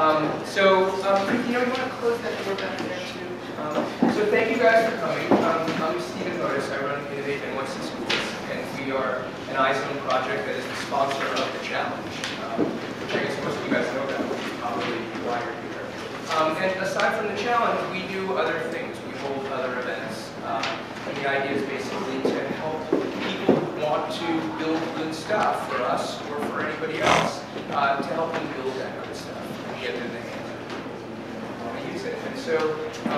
You want to close that door back there too? So thank you guys for coming. I'm Stephen Motis. I run Innovate NYC Schools, and we are an iZone project that is the sponsor of the challenge, which I guess most of you guys know about, which is probably why you're here. And aside from the challenge, we do other things. We hold other events. And the idea is basically to help people who want to build good stuff for us or for anybody else, to help them build that good stuff and get it in the hands of people who want to use it. And so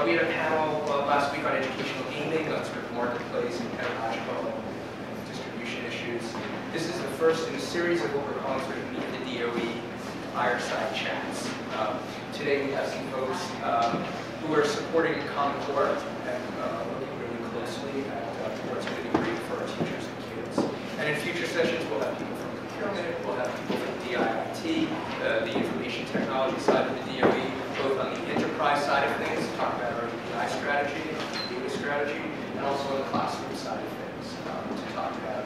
we had a panel last week on educational gaming, on sort of marketplace and pedagogical and distribution issues. This is the first in a series of what we're calling sort of Meet the DOE fireside chats. Today we have some folks who are supporting Common Core and looking really closely at what's going to be great for our teachers and kids. And in future sessions, we'll have people from procurement, we'll have people from DIIT, the information technology side of the DOE, both on the enterprise side of things, talk about our DI strategy, data strategy, and also on the classroom side of things, to talk about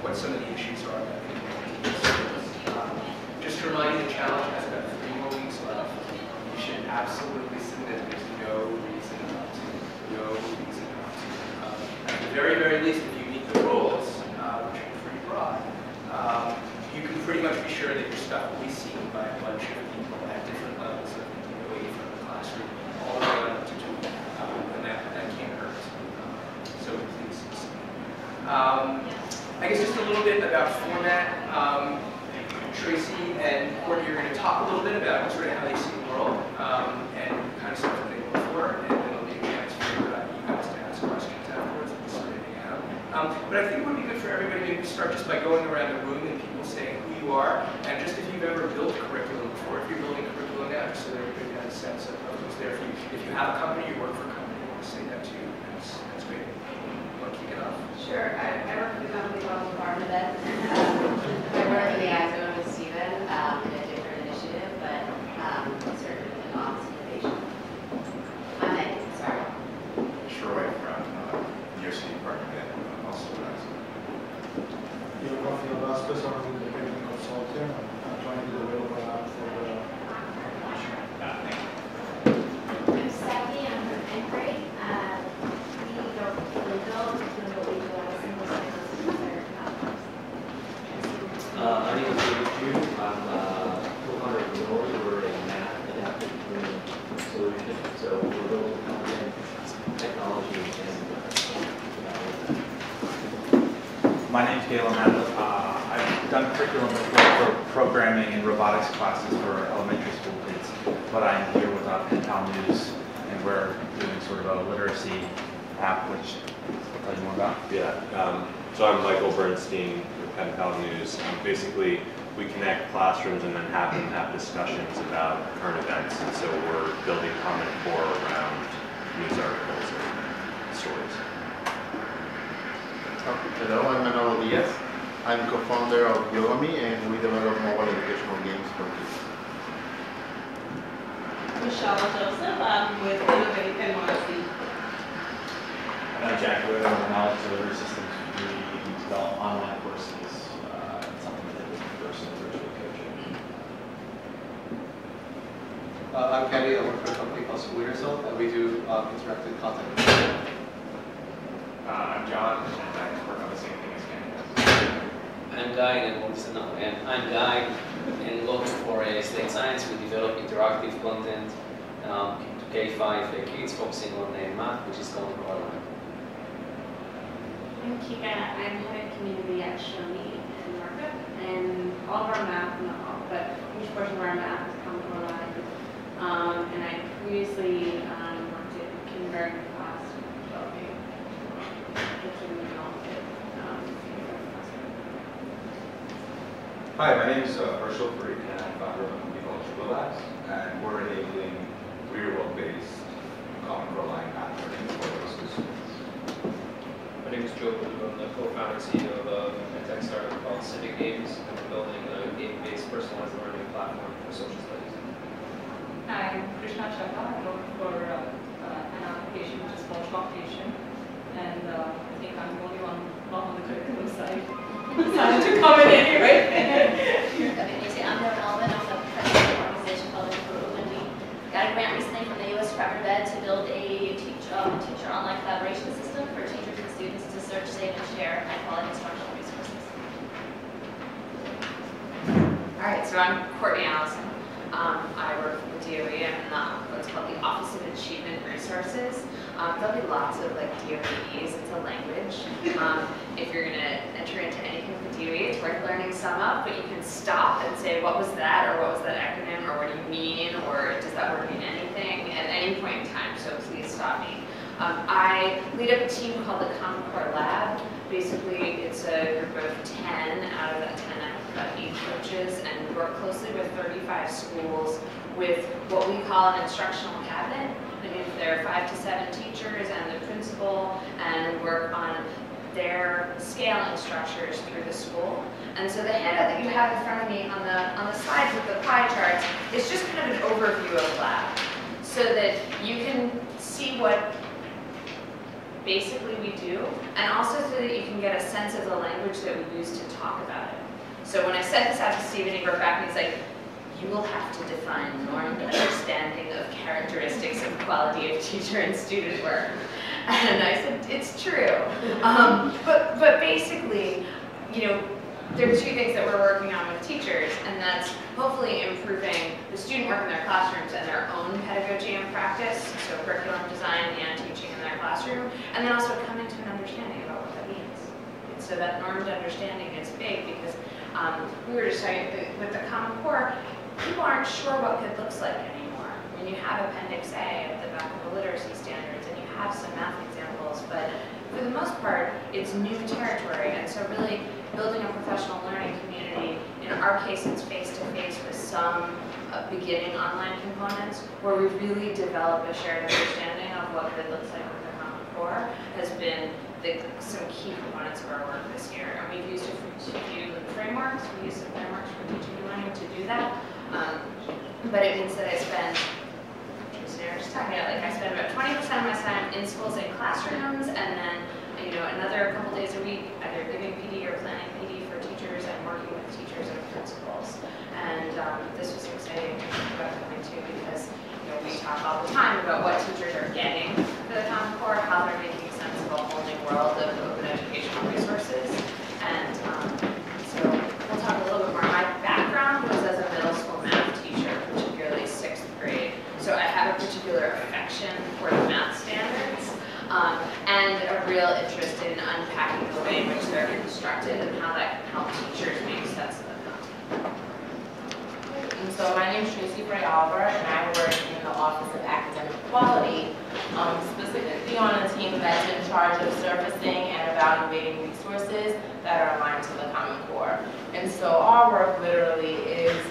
what some of the issues are that we can. Just to remind you, the challenge has about 3 more weeks left. You should absolutely submit. There's no reason not to. No reason not to. At the very, very least, if you meet the rules, which are pretty broad, you can pretty much be sure that your stuff will be seen by a bunch of people at different levels of the DOE, from the classroom all the way up to June. And that can't hurt. So please. I guess just a little bit about format. Tracy and Courtney are going to talk a little bit about sort of how they see the world and kind of stuff that they look for, and then there'll be a chance for you guys to ask questions afterwards and sort of hang out. But I think it would be good for everybody maybe to start just by going around the room and people saying who you are, and just if you've ever built curriculum before, if you're building curriculum now, so that everybody has a sense of who's there. If you have a company, you work for a company, you want to say that too. That's great. You want to kick it off? Sure. I work for the company called Farm Event. I work in the iZone with Stephen in a different initiative, but certainly in observation. I'm Megan, sorry. Troy from University Department, also with iZone. You're Rafael Vasquez, I'm an independent consultant. I'm trying to develop an app for the competition. I'm Sally, I'm from Anchorage. We don't really build, but we do have a single sign-on platforms. My name is David Jude. I'm co-founder of DOE. We're a math adaptive learning solution. So we're building content, technology, and My name's Galen Mandel. I've done curriculum before for programming and robotics classes for elementary school kids, but I'm here with Pen Pal News, and we're doing sort of a literacy app, which I'll tell you more about. Yeah, so I'm Michael Bernstein with Pen Pal News. Basically, we connect classrooms and then have them have discussions about current events, and so we're building Common Core around news articles and stories. Hello, I'm Manolo Diaz. I'm co-founder of Yogami, and we develop mobile educational games for kids. Michelle Joseph, I'm with Innovate NYC. And I'm Jack Wood. I'm a knowledge delivery systems. We develop online courses, something that is in-person virtual coaching. I'm Kenny. I work for a company called School Yourself, and we do interactive content. I'm John, and I work on the same thing as Kenny does. I'm Guy, and I'm Guy, and looking for a state science. We develop interactive content to K-5 kids, focusing on math, which is going for online. I'm Kika. I'm head of community at Shomi in Markup, and all of our math, not all, but a huge portion of our math is Common Core Live. And I previously worked at kindergarten class developing Hi, my name is Herschel Farik, and I'm founder of a company called Triple Labs, and we're enabling real-world-based Common Core line math learning for those students. My name is Joe Blue. I'm the co-founder and CEO of a tech startup called Civic Games, and we're building a game-based personalized learning platform for social studies. Hi, I'm Krishna Chakra. I work for an application which is called Shoptation, and I think I'm the only one not on the curriculum side. Decided to come in anyway. I'm Noah Elman. I'm the president of an organization called Improve, Department of Ed to build a teacher online collaboration system for teachers and students to search, save, and share high-quality instructional resources. All right, so I'm Courtney Allison. I work for the DOE. I'm in what's called the Office of Achievement Resources. There'll be lots of like DOEs. It's a language. If you're going to enter into anything with the DOE, it's worth learning some of, but you can stop and say, what was that, or what was that acronym, or what do you mean, or does that word mean anything at any point in time, so please stop me. I lead up a team called the Common Core Lab. Basically, it's a group of 10. Out of that 10, I have about 8 coaches, and we work closely with 35 schools with what we call an instructional cabinet. That means there are 5 to 7 teachers and the principal, and we work on their scaling structures through the school. And so the handout that you have in front of me on the slides with the pie charts is just kind of an overview of lab, so that you can see what basically we do, and also so that you can get a sense of the language that we use to talk about it. So when I sent this out to Stephen, he wrote back and he's like, you will have to define normed understanding of characteristics of quality of teacher and student work. And I said, it's true. But basically, you know, there are 2 things that we're working on with teachers, and that's hopefully improving the student work in their classrooms and their own pedagogy and practice, so curriculum design and teaching in their classroom, and then also coming to an understanding about what that means. And so that normed understanding is big because we were just talking with the Common Core, people aren't sure what good looks like anymore. I mean, you have Appendix A at the back of the literacy standards, and you have some math examples, but for the most part, it's new territory, and so really building a professional learning community, in our case it's face-to-face with some beginning online components, where we really develop a shared understanding of what good looks like with the Common Core, has been some key components of our work this year. And we've used a few frameworks. We use some frameworks for teaching and learning to do that. But it means that I spend, just talking about, like I spend about 20% of my time in schools and classrooms, and then another couple days a week either giving PD or planning PD for teachers and working with teachers and principals. And this was exciting about coming too, because we talk all the time about what teachers are getting for the Common Core, how they're making sense of a whole new world of open educational resources. And so we'll talk a little bit more. My background was as a middle school math teacher, particularly 6th grade. So I have a particular affection for the math standards, and a real interest in unpacking the way in which they're constructed and how that can help teachers make sense of the content. And so my name is Tracy Bray Oliver, and I work in the Office of Academic Quality, specifically on a team that's in charge of surfacing and evaluating resources that are aligned to the Common Core. And so our work literally is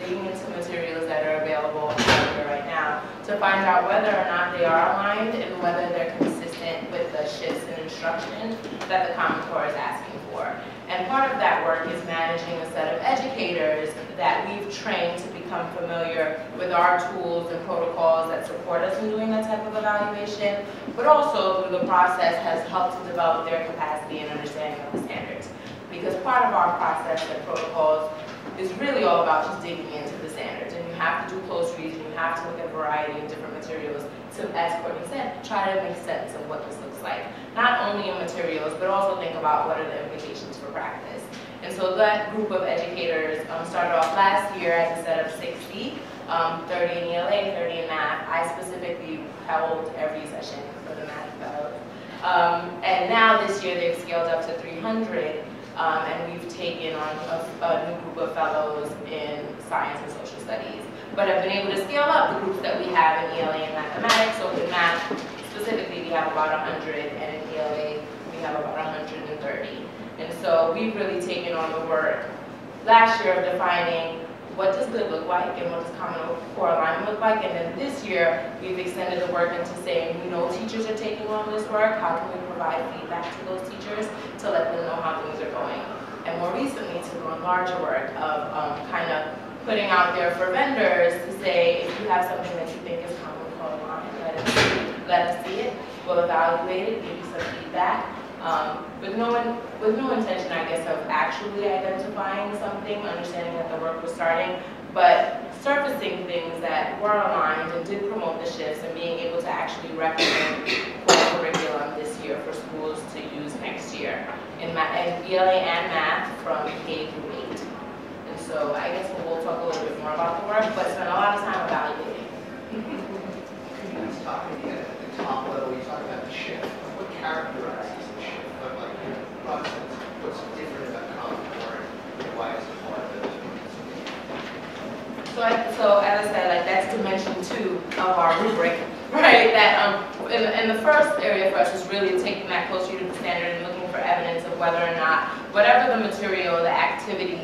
digging into materials that are available out here right now to find out whether or not they are aligned and whether they're consistent with the shifts in instruction that the Common Core is asking for. And part of that work is managing a set of educators that we've trained to become familiar with our tools and protocols that support us in doing that type of evaluation, but also through the process has helped to develop their capacity and understanding of the standards. Because part of our process and protocols is really all about just digging into the standards, and you have to do close reads, and you have to look at a variety of different materials to, as Courtney said, try to make sense of what this looks like. Not only in materials, but also think about what are the implications for practice. And so that group of educators started off last year as a set of 60, 30 in ELA, 30 in math. I specifically held every session for the math fellows. And now this year they've scaled up to 300. And we've taken on a new group of fellows in science and social studies. But I've been able to scale up the groups that we have in ELA and mathematics. So in math, specifically, we have about 100, and in ELA, we have about 130. And so we've really taken on the work last year of defining what does good look like and what does Common Core alignment look like. And then this year, we've extended the work into saying, we know teachers are taking on this work. How can we provide feedback to those teachers to let them know how things are going? And more recently, took on larger work of kind of putting out there for vendors to say, if you have something that you think is Common Core aligned, let us see it. We'll evaluate it, give you some feedback. With no intention, I guess, of actually identifying something, understanding that the work was starting, but surfacing things that were aligned and did promote the shifts and being able to actually recommend core curriculum this year for schools to use next year in ELA and math from K through 8. And so I guess we'll talk a little bit more about the work, but spend a lot of time evaluating. Could you just talk again at the top level, you talk about the shift. What characterizes the shift? What, like, process? What's different about Common Core and why is it part of it? So as I said, like that's dimension 2 of our rubric, right? That in the first area for us is really taking that closer to the standard and looking for evidence of whether or not whatever the material, the activity,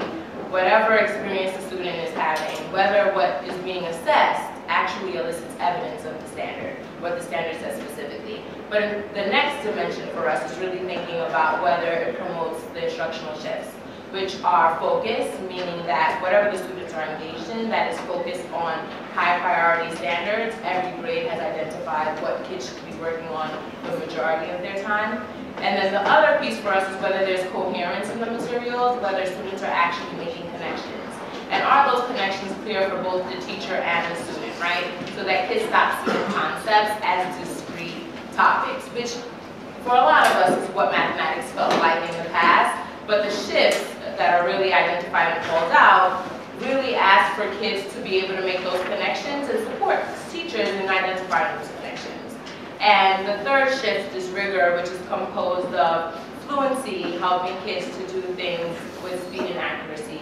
whatever experience the student is having, whether what is being assessed actually elicits evidence of the standard, what the standard says specifically. But the next dimension for us is really thinking about whether it promotes the instructional shifts, which are focused, meaning that whatever the students are engaged in, that is focused on high priority standards. Every grade has identified what kids should be working on the majority of their time. And then the other piece for us is whether there's coherence in the materials, whether students are actually making connections. And are those connections clear for both the teacher and the student, right? So that kids stop seeing concepts as discrete topics, which for a lot of us is what mathematics felt like in the past. But the shifts that are really identified and called out really ask for kids to be able to make those connections and support teachers in identifying those connections. And the third shift is rigor, which is composed of fluency, helping kids to do things with speed and accuracy.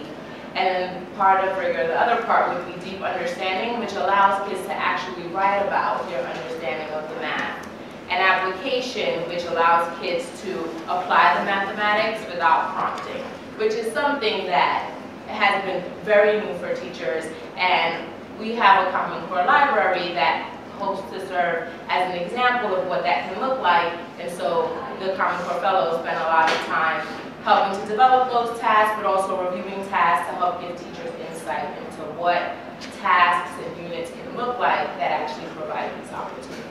And part of rigor, the other part would be deep understanding, which allows kids to actually write about their understanding of the math. And application, which allows kids to apply the mathematics without prompting, which is something that has been very new for teachers. And we have a Common Core library that hopes to serve as an example of what that can look like. And so the Common Core Fellows spend a lot of time helping to develop those tasks, but also reviewing tasks to help give teachers insight into what tasks and units can look like that actually provide these opportunities.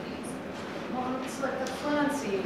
Well, it's like the fluency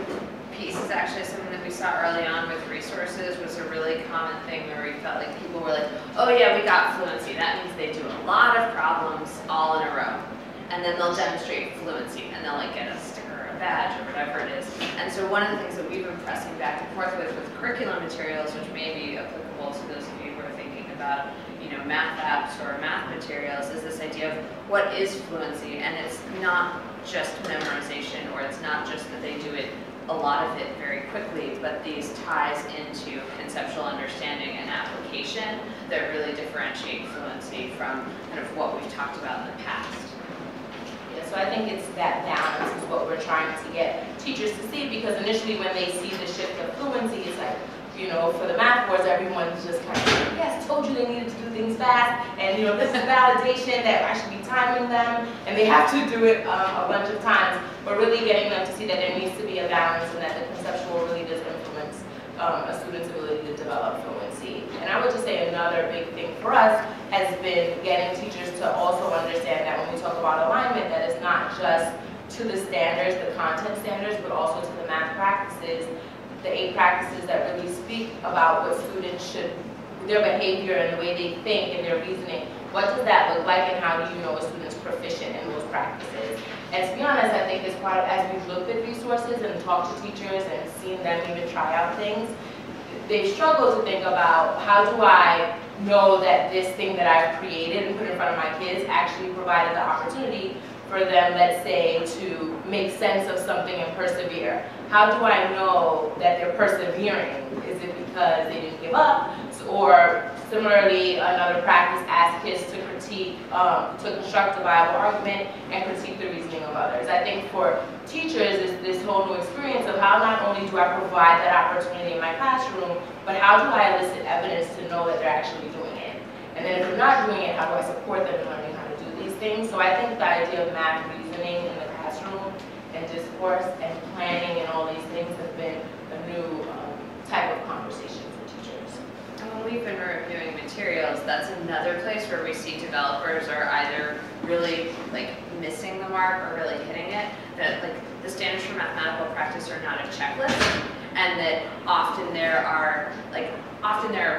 piece is actually something that we saw early on with resources was a really common thing where we felt like people were like, oh yeah, we got fluency. That means they do a lot of problems all in a row. And then they'll demonstrate fluency and they'll like get a sticker or a badge or whatever it is. And so one of the things that we've been pressing back and forth with curriculum materials, which may be applicable to those of you who are thinking about, you know, math apps or math materials, is this idea of what is fluency. And it's not just memorization, or it's not just that they do it, a lot of it very quickly, but these ties into conceptual understanding and application that really differentiate fluency from kind of what we've talked about in the past. Yeah, so I think it's that balance is what we're trying to get teachers to see, because initially when they see the shift of fluency, it's like, you know, for the math boards, everyone's just kind of like, yes, told you they needed to do things fast, and you know, this is validation that I should be timing them, and they have to do it a bunch of times, but really getting them to see that there needs to be a balance and that the conceptual really does influence a student's ability to develop fluency. And I would just say another big thing for us has been getting teachers to also understand that when we talk about alignment, that it's not just to the standards, the content standards, but also to the math practices, the 8 practices that really speak about what students should, their behavior and the way they think and their reasoning. What does that look like, and how do you know a student's proficient in those practices? And to be honest, I think as part of, as we've looked at resources and talked to teachers and seen them even try out things, they've struggled to think about how do I know that this thing that I've created and put in front of my kids actually provided the opportunity for them, let's say, to make sense of something and persevere. How do I know that they're persevering? Is it because they didn't give up? Or similarly, another practice asks kids to critique, to construct a viable argument and critique the reasoning of others. I think for teachers, it's this whole new experience of how not only do I provide that opportunity in my classroom, but how do I elicit evidence to know that they're actually doing it? And then if they're not doing it, how do I support them in learning how to do these things? So I think the idea of math reasoning in the classroom and discourse and planning and all these things have been a new type of conversation for teachers. And when we've been reviewing materials, that's another place where we see developers are either really like missing the mark or really hitting it. That like the standards for mathematical practice are not a checklist. and that often there are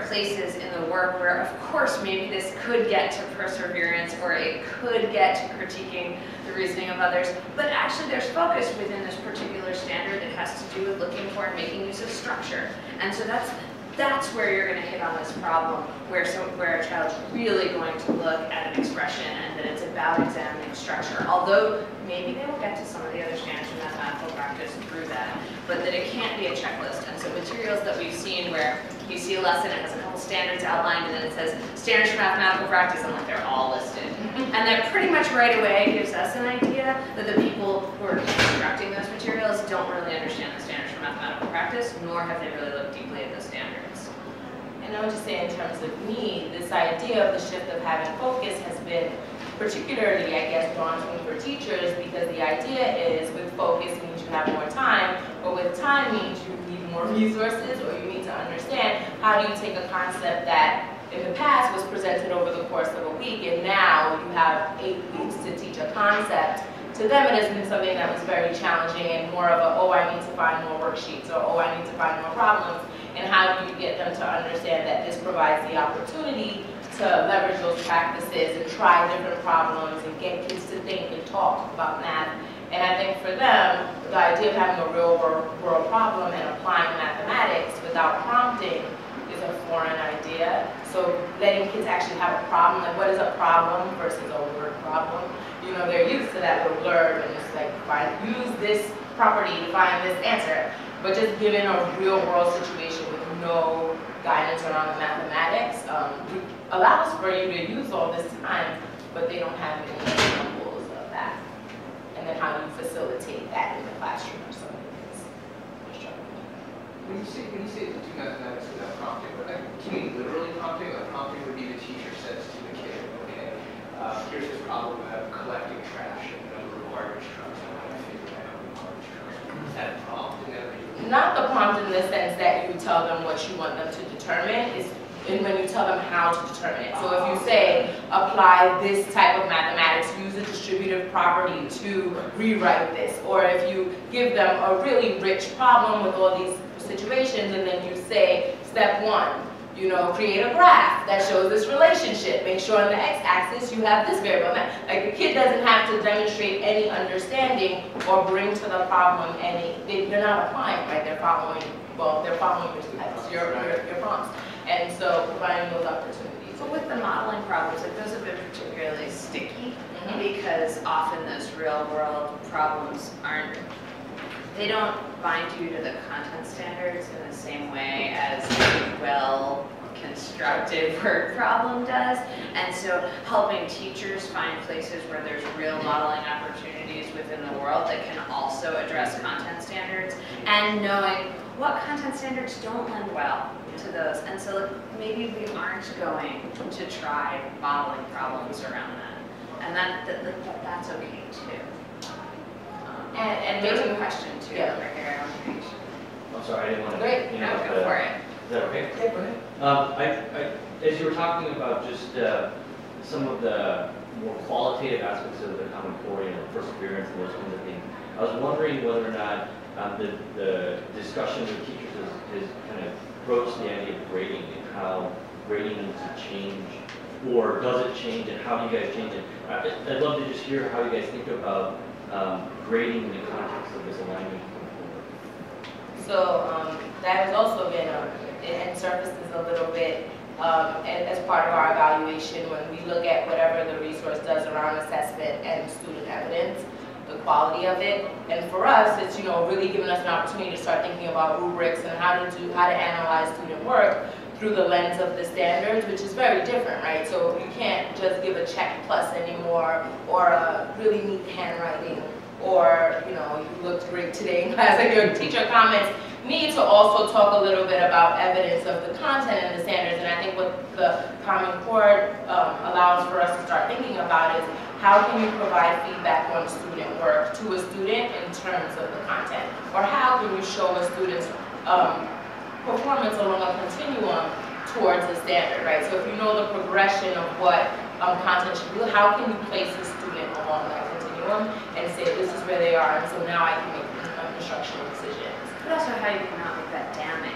places in the work where, of course, maybe this could get to perseverance or it could get to critiquing the reasoning of others, but actually there's focus within this particular standard that has to do with looking for and making use of structure. And so that's where you're going to hit on this problem, where a child's really going to look at an expression and that it's about examining structure, although maybe they will get to some of the other standards in mathematical practice through that, but that it can't be a checklist. And so materials that we've seen where you see a lesson, it has a couple standards outlined, and then it says standards for mathematical practice, and like they're all listed. And that pretty much right away gives us an idea that the people who are constructing those materials don't really understand the standards for mathematical practice, nor have they really looked deeply at the standards. And I would just say in terms of me, this idea of the shift of having focus has been particularly, I guess, daunting for teachers, because the idea is with focus means you have more time, but with time means you need more resources, or you need to understand how do you take a concept that in the past was presented over the course of a week, and now you have 8 weeks to teach a concept. To them, it has been something that was very challenging and more of a, oh, I need to find more worksheets, or oh, I need to find more problems. And how do you get them to understand that this provides the opportunity to leverage those practices and try different problems and get kids to think and talk about math. And I think for them, the idea of having a real world problem and applying mathematics without prompting is a foreign idea. So letting kids actually have a problem, like what is a problem versus a word problem? You know, they're used to that little blurb and it's like, use this property to find this answer. But just given a real world situation with no guidance around the mathematics, allows for you to use all this time, but they don't have any examples of that. And then how do you facilitate that in the classroom or something? When you say to do mathematics without prompting, do you mean literally prompting? Like prompting would be the teacher says to the kid, okay, here's this problem of collecting trash and the number of garbage trucks. I want to figure out how many garbage trucks. Is that a prompt? Not the prompt in the sense that you tell them what you want them to determine, is when you tell them how to determine it. So if you say, apply this type of mathematics, use a distributive property to rewrite this, or if you give them a really rich problem with all these situations, and then you say, step 1, you know, create a graph that shows this relationship. Make sure on the x-axis you have this variable. Like the kid doesn't have to demonstrate any understanding or bring to the problem any, they're not applying, right? They're following, well, they're following your prompts. And so providing those opportunities. But with the modeling problems, like those have been particularly sticky because often those real world problems they don't bind you to the content standards in the same way as a well-constructed word problem does. And so helping teachers find places where there's real modeling opportunities within the world that can also address content standards, and knowing what content standards don't lend well to those. And so maybe we aren't going to try modeling problems around that. And that's okay too. And there's maybe a question too over here on the page. I'm sorry, I didn't want to. Great, go for it. Is that okay? Yeah, go ahead. As you were talking about just some of the more qualitative aspects of the Common Core, you know, perseverance and those kinds of things, I was wondering whether or not the discussion with teachers has kind of broached the idea of grading and how grading needs to change, or does it change, and how do you guys change it? I'd love to just hear how you guys think about grading in the context of this alignment going forward. So that has also been, it surfaces a little bit as part of our evaluation when we look at whatever the resource does around assessment and student evidence, the quality of it. And for us, it's, you know, really giving us an opportunity to start thinking about rubrics and how to analyze student work through the lens of the standards, which is very different, right? So you can't just give a check plus anymore, or a really neat handwriting, or, you know, you looked great today in class. Like your teacher comments need to also talk a little bit about evidence of the content in the standards. And I think what the Common Core allows for us to start thinking about is how can you provide feedback on student work to a student in terms of the content? Or how can you show a student's performance along a continuum towards the standard, right? So if you know the progression of what content should be, how can you place the student along that continuum and say this is where they are, and so now I can make instructional decisions. but also how you cannot make that damning.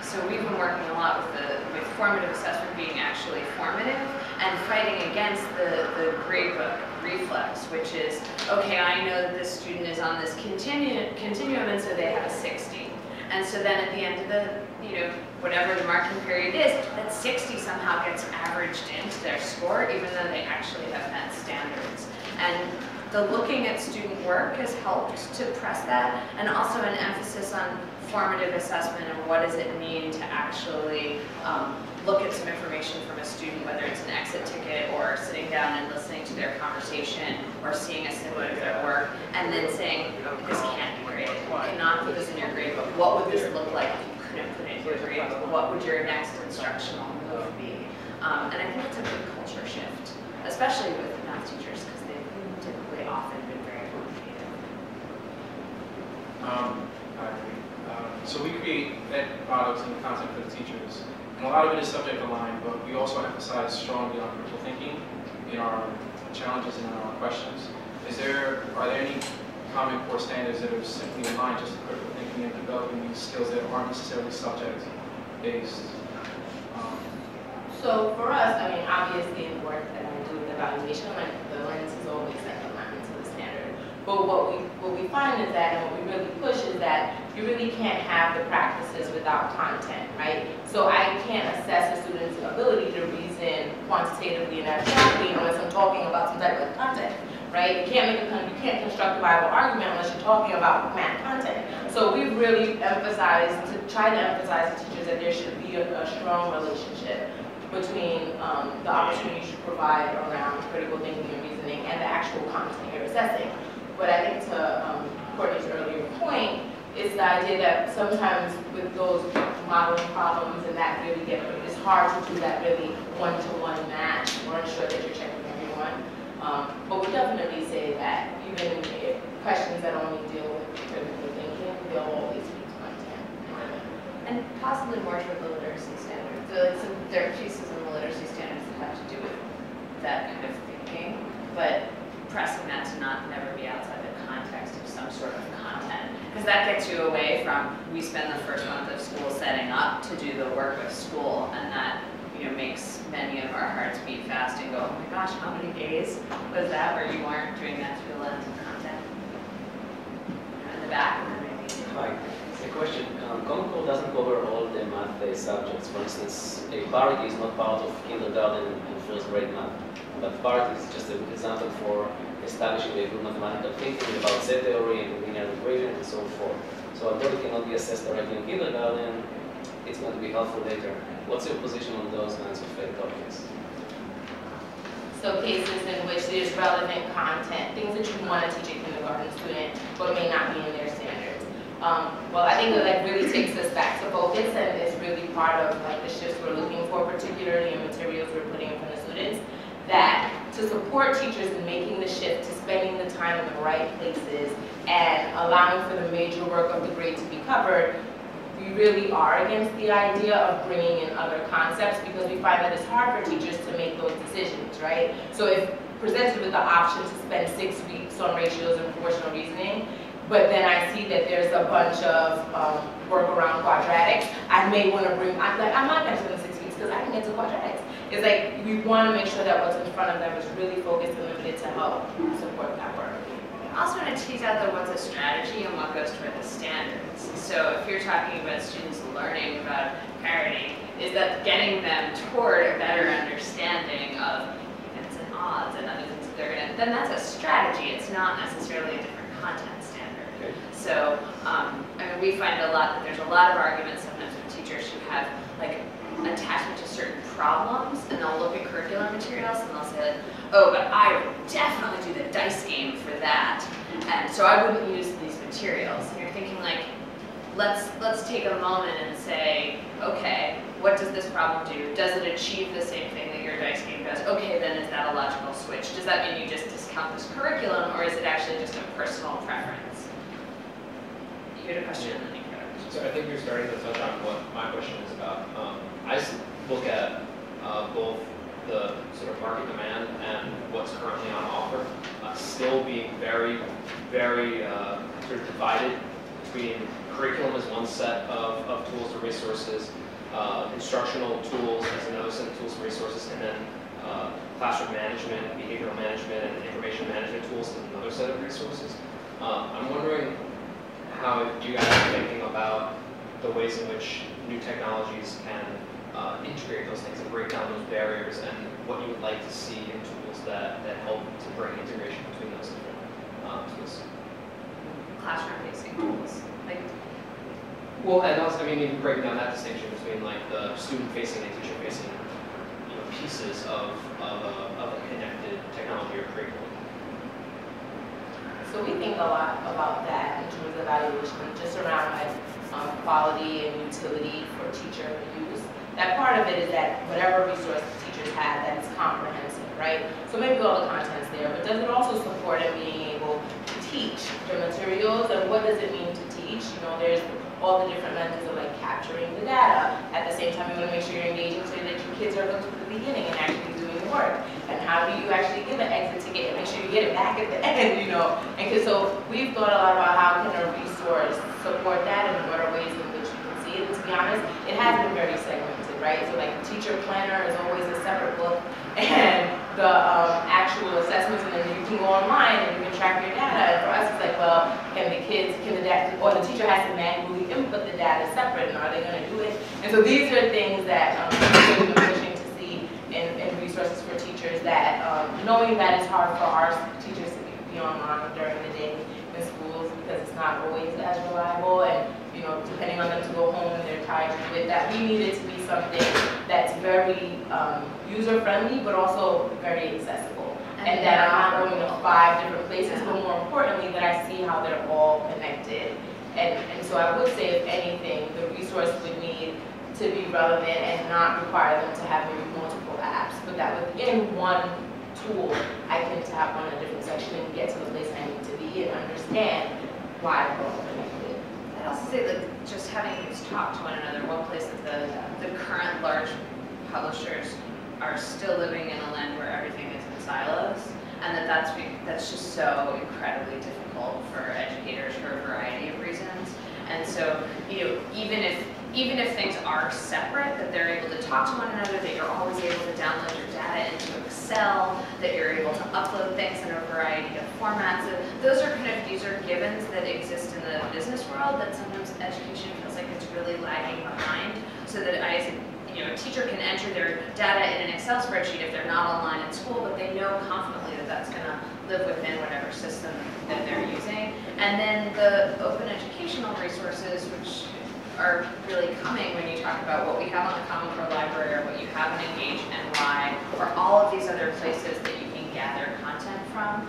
So we've been working a lot with formative assessment being actually formative and fighting against the gradebook reflex, which is, okay, I know that this student is on this continuum and so they have a 60. And so then at the end of the, whatever the marking period is, that 60 somehow gets averaged into their score even though they actually have met standards. And the looking at student work has helped to press that, and also an emphasis on formative assessment and what does it mean to actually look at some information from a student, whether it's an exit ticket or sitting down and listening to their conversation or seeing a snippet of their work, and then saying, this can't be graded. You cannot put this in your gradebook. What would this look like if you couldn't put it in your gradebook? What would your next instructional move be? And I think it's a big culture shift, especially with math teachers, because they've typically often been very motivated. I agree. So we create products and content for the teachers, and a lot of it is subject aligned, but we also emphasize strongly on critical thinking in our challenges and in our questions. Are there any Common Core standards that are simply aligned just to critical thinking and developing these skills that aren't necessarily subject-based? So for us, I mean, obviously in work that I do with evaluation, like the lens is always like alignment to the standard. But what we find is that, and what we really push is that you really can't have the practices without content, right? So I can't assess a student's ability to reason quantitatively and abstractly unless I'm talking about some type of content, right? You can't construct a viable argument unless you're talking about math content. So we really try to emphasize to teachers that there should be a strong relationship between the opportunities you provide around critical thinking and reasoning and the actual content you're assessing. But I think to Courtney's earlier point, it's the idea that sometimes with those modeling problems and that really it's hard to do that really one-to-one match or ensure that you're checking everyone. But we definitely say that even if questions that only deal with critical thinking, they'll always be content. And possibly more toward the literacy standards. So there are pieces in the literacy standards that have to do with that kind of thinking, but pressing that to never be outside the context of some sort of content. Because that gets you away from, we spend the first month of school setting up to do the work of school, and that makes many of our hearts beat fast and go, oh my gosh, how many days was that where you weren't doing that through the lens of content? In the back, and then maybe. Hi. A question. Common Core doesn't cover all the math subjects. For instance, a parity is not part of kindergarten and first grade math. But parity is just a good example for establishing a good mathematical thinking about set theory and linear equation and so forth. So although it cannot be assessed directly in kindergarten, it's going to be helpful later. What's your position on those kinds of topics? So cases in which there's relevant content, things that you want to teach a kindergarten student, but may not be in their standards. Well, I think that really takes us back to focus, and is really part of the shifts we're looking for, particularly in materials we're putting in front of students, that to support teachers in making the shift to spending the time in the right places and allowing for the major work of the grade to be covered, we really are against the idea of bringing in other concepts because we find that it's hard for teachers to make those decisions, right? So if presented with the option to spend 6 weeks on ratios and proportional reasoning, but then I see that there's a bunch of work around quadratics, I may want to bring, I'm not going to spend 6 weeks because I can get to quadratics. It's like we want to make sure that what's in front of them is really focused and limited to help support that work. I also want to tease out though what's a strategy and what goes toward the standards. So if you're talking about students learning about parity, is that getting them toward a better understanding of units and odds and other things that they're going to, then that's a strategy. It's not necessarily a different content standard. Okay. So I mean, we find a lot that there's a lot of arguments sometimes with teachers who have attachment to certain problems, and they'll look at curriculum materials and they'll say, oh, but I would definitely do the dice game for that, and so I wouldn't use these materials. And you're thinking let's take a moment and say, okay, what does this problem do? Does it achieve the same thing that your dice game does? Okay, then is that a logical switch? Does that mean you just discount this curriculum, or is it actually just a personal preference? You had a question, and then you had a question. So I think you're starting to touch on what my question is about. I look at both the sort of market demand and what's currently on offer, still being very, very sort of divided between curriculum is one set of tools or resources, instructional tools as another set of tools and resources, and then classroom management, behavioral management, and information management tools is another set of resources. I'm wondering how you guys are thinking about the ways in which new technologies can integrate those things and break down those barriers, and what you would like to see in tools that help to bring integration between those different tools. Classroom-facing tools. Like, well, and also, I mean, even breaking down that distinction between like the student-facing and teacher-facing, pieces of a connected technology or curriculum. So we think a lot about that in terms of evaluation, just around like quality and utility for teacher use. That part of it is that whatever resource teachers have, that is comprehensive, right? So maybe all the content's there, but does it also support in being able to teach the materials, and what does it mean to teach? There's all the different lenses of like capturing the data. At the same time, you want to make sure you're engaging so that your kids are hooked from the beginning and actually doing the work. And how do you actually give an exit ticket and make sure you get it back at the end, And so we've thought a lot about how can a resource support that, and what are ways in which you can see it. And to be honest, it has been very segmented, right? So like teacher planner is always a separate book, and the actual assessments, and then you can go online and you can track your data. And for us, it's like, well, can the data, or the teacher has to manually input the data separate, and are they going to do it? And so these are things that we've been pushing to see in resources for teachers, that knowing that it's hard for our teachers to be online during the day in schools because it's not always as reliable, and depending on them to go home and they're tired to do it, that we need it to be something that's very user-friendly, but also very accessible. And that I'm not going to 5 different places, but more importantly, that I see how they're all connected. And so I would say, if anything, the resource would need to be relevant and not require them to have maybe multiple apps, but that within one tool, I can have one in a different section and get to the place I need to be and understand why they're all connected. I'd also say that just having these talk to one another, one place that the current large publishers are still living in a land where everything is in silos, and that's just so incredibly difficult for educators for a variety of reasons. And so, even if things are separate, that they're able to talk to one another, that you're always able to download your data into Excel, that you're able to upload things in a variety of formats. Those are kind of user givens that exist in the business world that sometimes education feels like it's really lagging behind, so that a teacher can enter their data in an Excel spreadsheet if they're not online at school, but they know confidently that that's going to live within whatever system that they're using. And then the open educational resources, which are really coming when you talk about what we have on the Common Core library, or what you have in Engage and Why, or all of these other places that you can gather content from,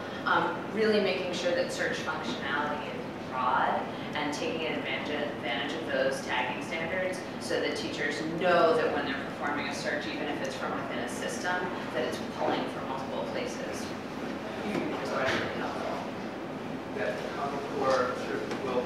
really making sure that search functionality is broad and taking advantage of those tagging standards, so that teachers know that when they're performing a search, even if it's from within a system, that it's pulling from multiple places. That the Common Core will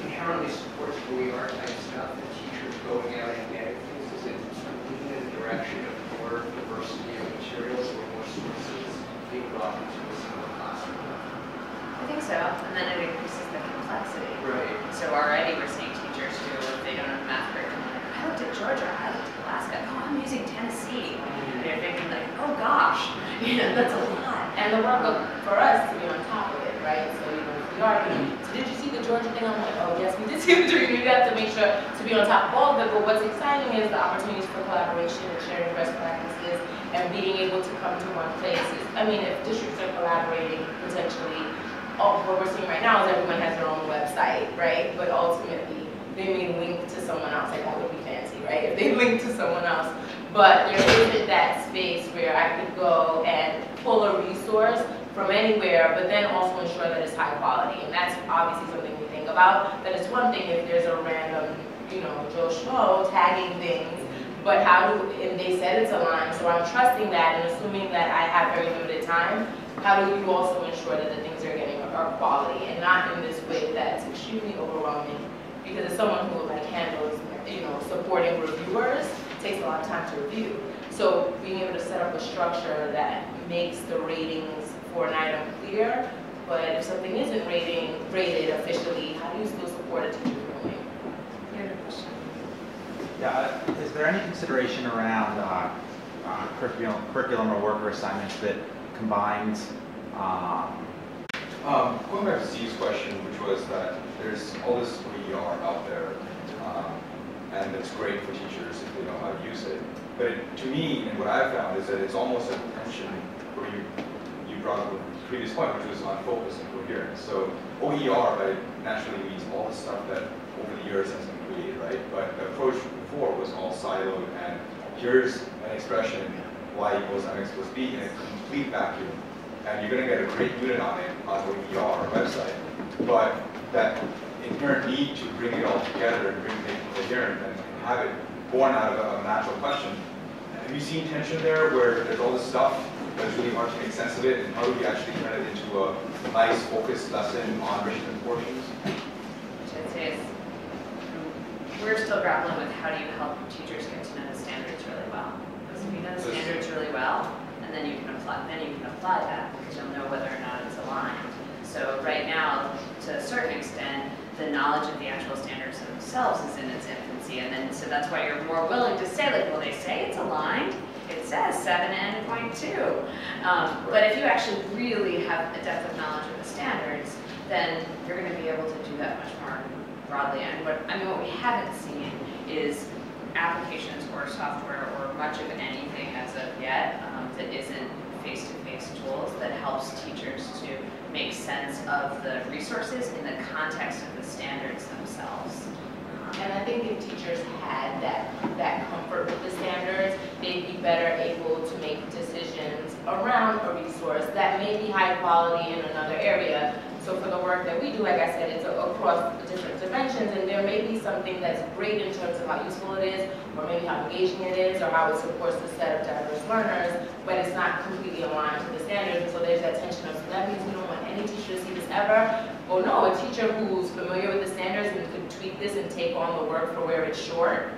inherently support OER type stuff, and teachers going out and getting things. Is it sort of leaning in the direction of more diversity of materials or more sources being brought into a single classroom? I think so, and then it increases the complexity. Right. So already we're seeing teachers who, if they don't have math curriculum, like, I looked at Georgia, I looked at Alaska, oh, I'm using Tennessee. And you're thinking like, oh gosh, that's a lot. And the work for us to be on top of it, right? So if we are, so did you see the Georgia thing? I'm like, oh yes, we did see the Georgia. You have to make sure to be on top of all of it. But what's exciting is the opportunities for collaboration and sharing best practices and being able to come to one place. I mean, if districts are collaborating, potentially, what we're seeing right now is everyone has their own website, right? But ultimately, they may link to someone else. Like, that would be fancy, right? If they link to someone else. But there isn't that space where I could go and pull a resource from anywhere, but then also ensure that it's high quality. And that's obviously something we think about. That it's one thing if there's a random, Joe Schmo tagging things, but and they said it's aligned, so I'm trusting that and assuming that I have very limited time. How do you also ensure that the things they're getting are quality, and not in this way that's extremely overwhelming? Because as someone who handles, supporting reviewers, it takes a lot of time to review. So being able to set up a structure that makes the ratings for an item clear but if something isn't rated officially, how do you still support a teacher's ruling? Yeah, is there any consideration around curriculum or worker assignments that combines? Going back to Steve's question, which was that there's all this OER out there, and it's great for teachers if they know how to use it. But to me, and what I've found is that it's almost a tension where you brought up the previous point, which was on focus and coherence. So OER naturally means all the stuff that over the years has been created, right? But the approach before was all siloed, and here's an expression, y equals mx plus b, in a complete vacuum. And you're going to get a great unit on it on OER website. But that inherent need to bring it all together and make it coherent and have it born out of a natural question. Have you seen tension there where there's all this stuff, but it's really hard to make sense of it, and how do we actually turn it into a nice, focused lesson on Richmond portions? I'd say is we're still grappling with how do you help teachers get to know the standards really well. Because if you know the standards really well, and then you can apply that because you'll know whether or not it's aligned. So right now, to a certain extent, the knowledge of the actual standards themselves is in its infancy, and then so that's why you're more willing to say, like, well, they say it's aligned. It says 7N.2. But if you actually really have a depth of knowledge of the standards, then you're going to be able to do that much more broadly. And what we haven't seen is applications or software or much of anything as of yet that isn't face-to-face tools that helps teachers to make sense of the resources in the context of the standards themselves. And I think if teachers had that comfort with the standards, they'd be better able to make decisions around a resource that may be high quality in another area. So for the work that we do, like I said, it's across different dimensions, and there may be something that's great in terms of how useful it is, or maybe how engaging it is, or how it supports the set of diverse learners, but it's not completely aligned to the standards. And so there's that tension of, so that means we don't want any teacher to see this ever. Well, no, a teacher who's familiar with the standards and could tweak this and take on the work for where it's short,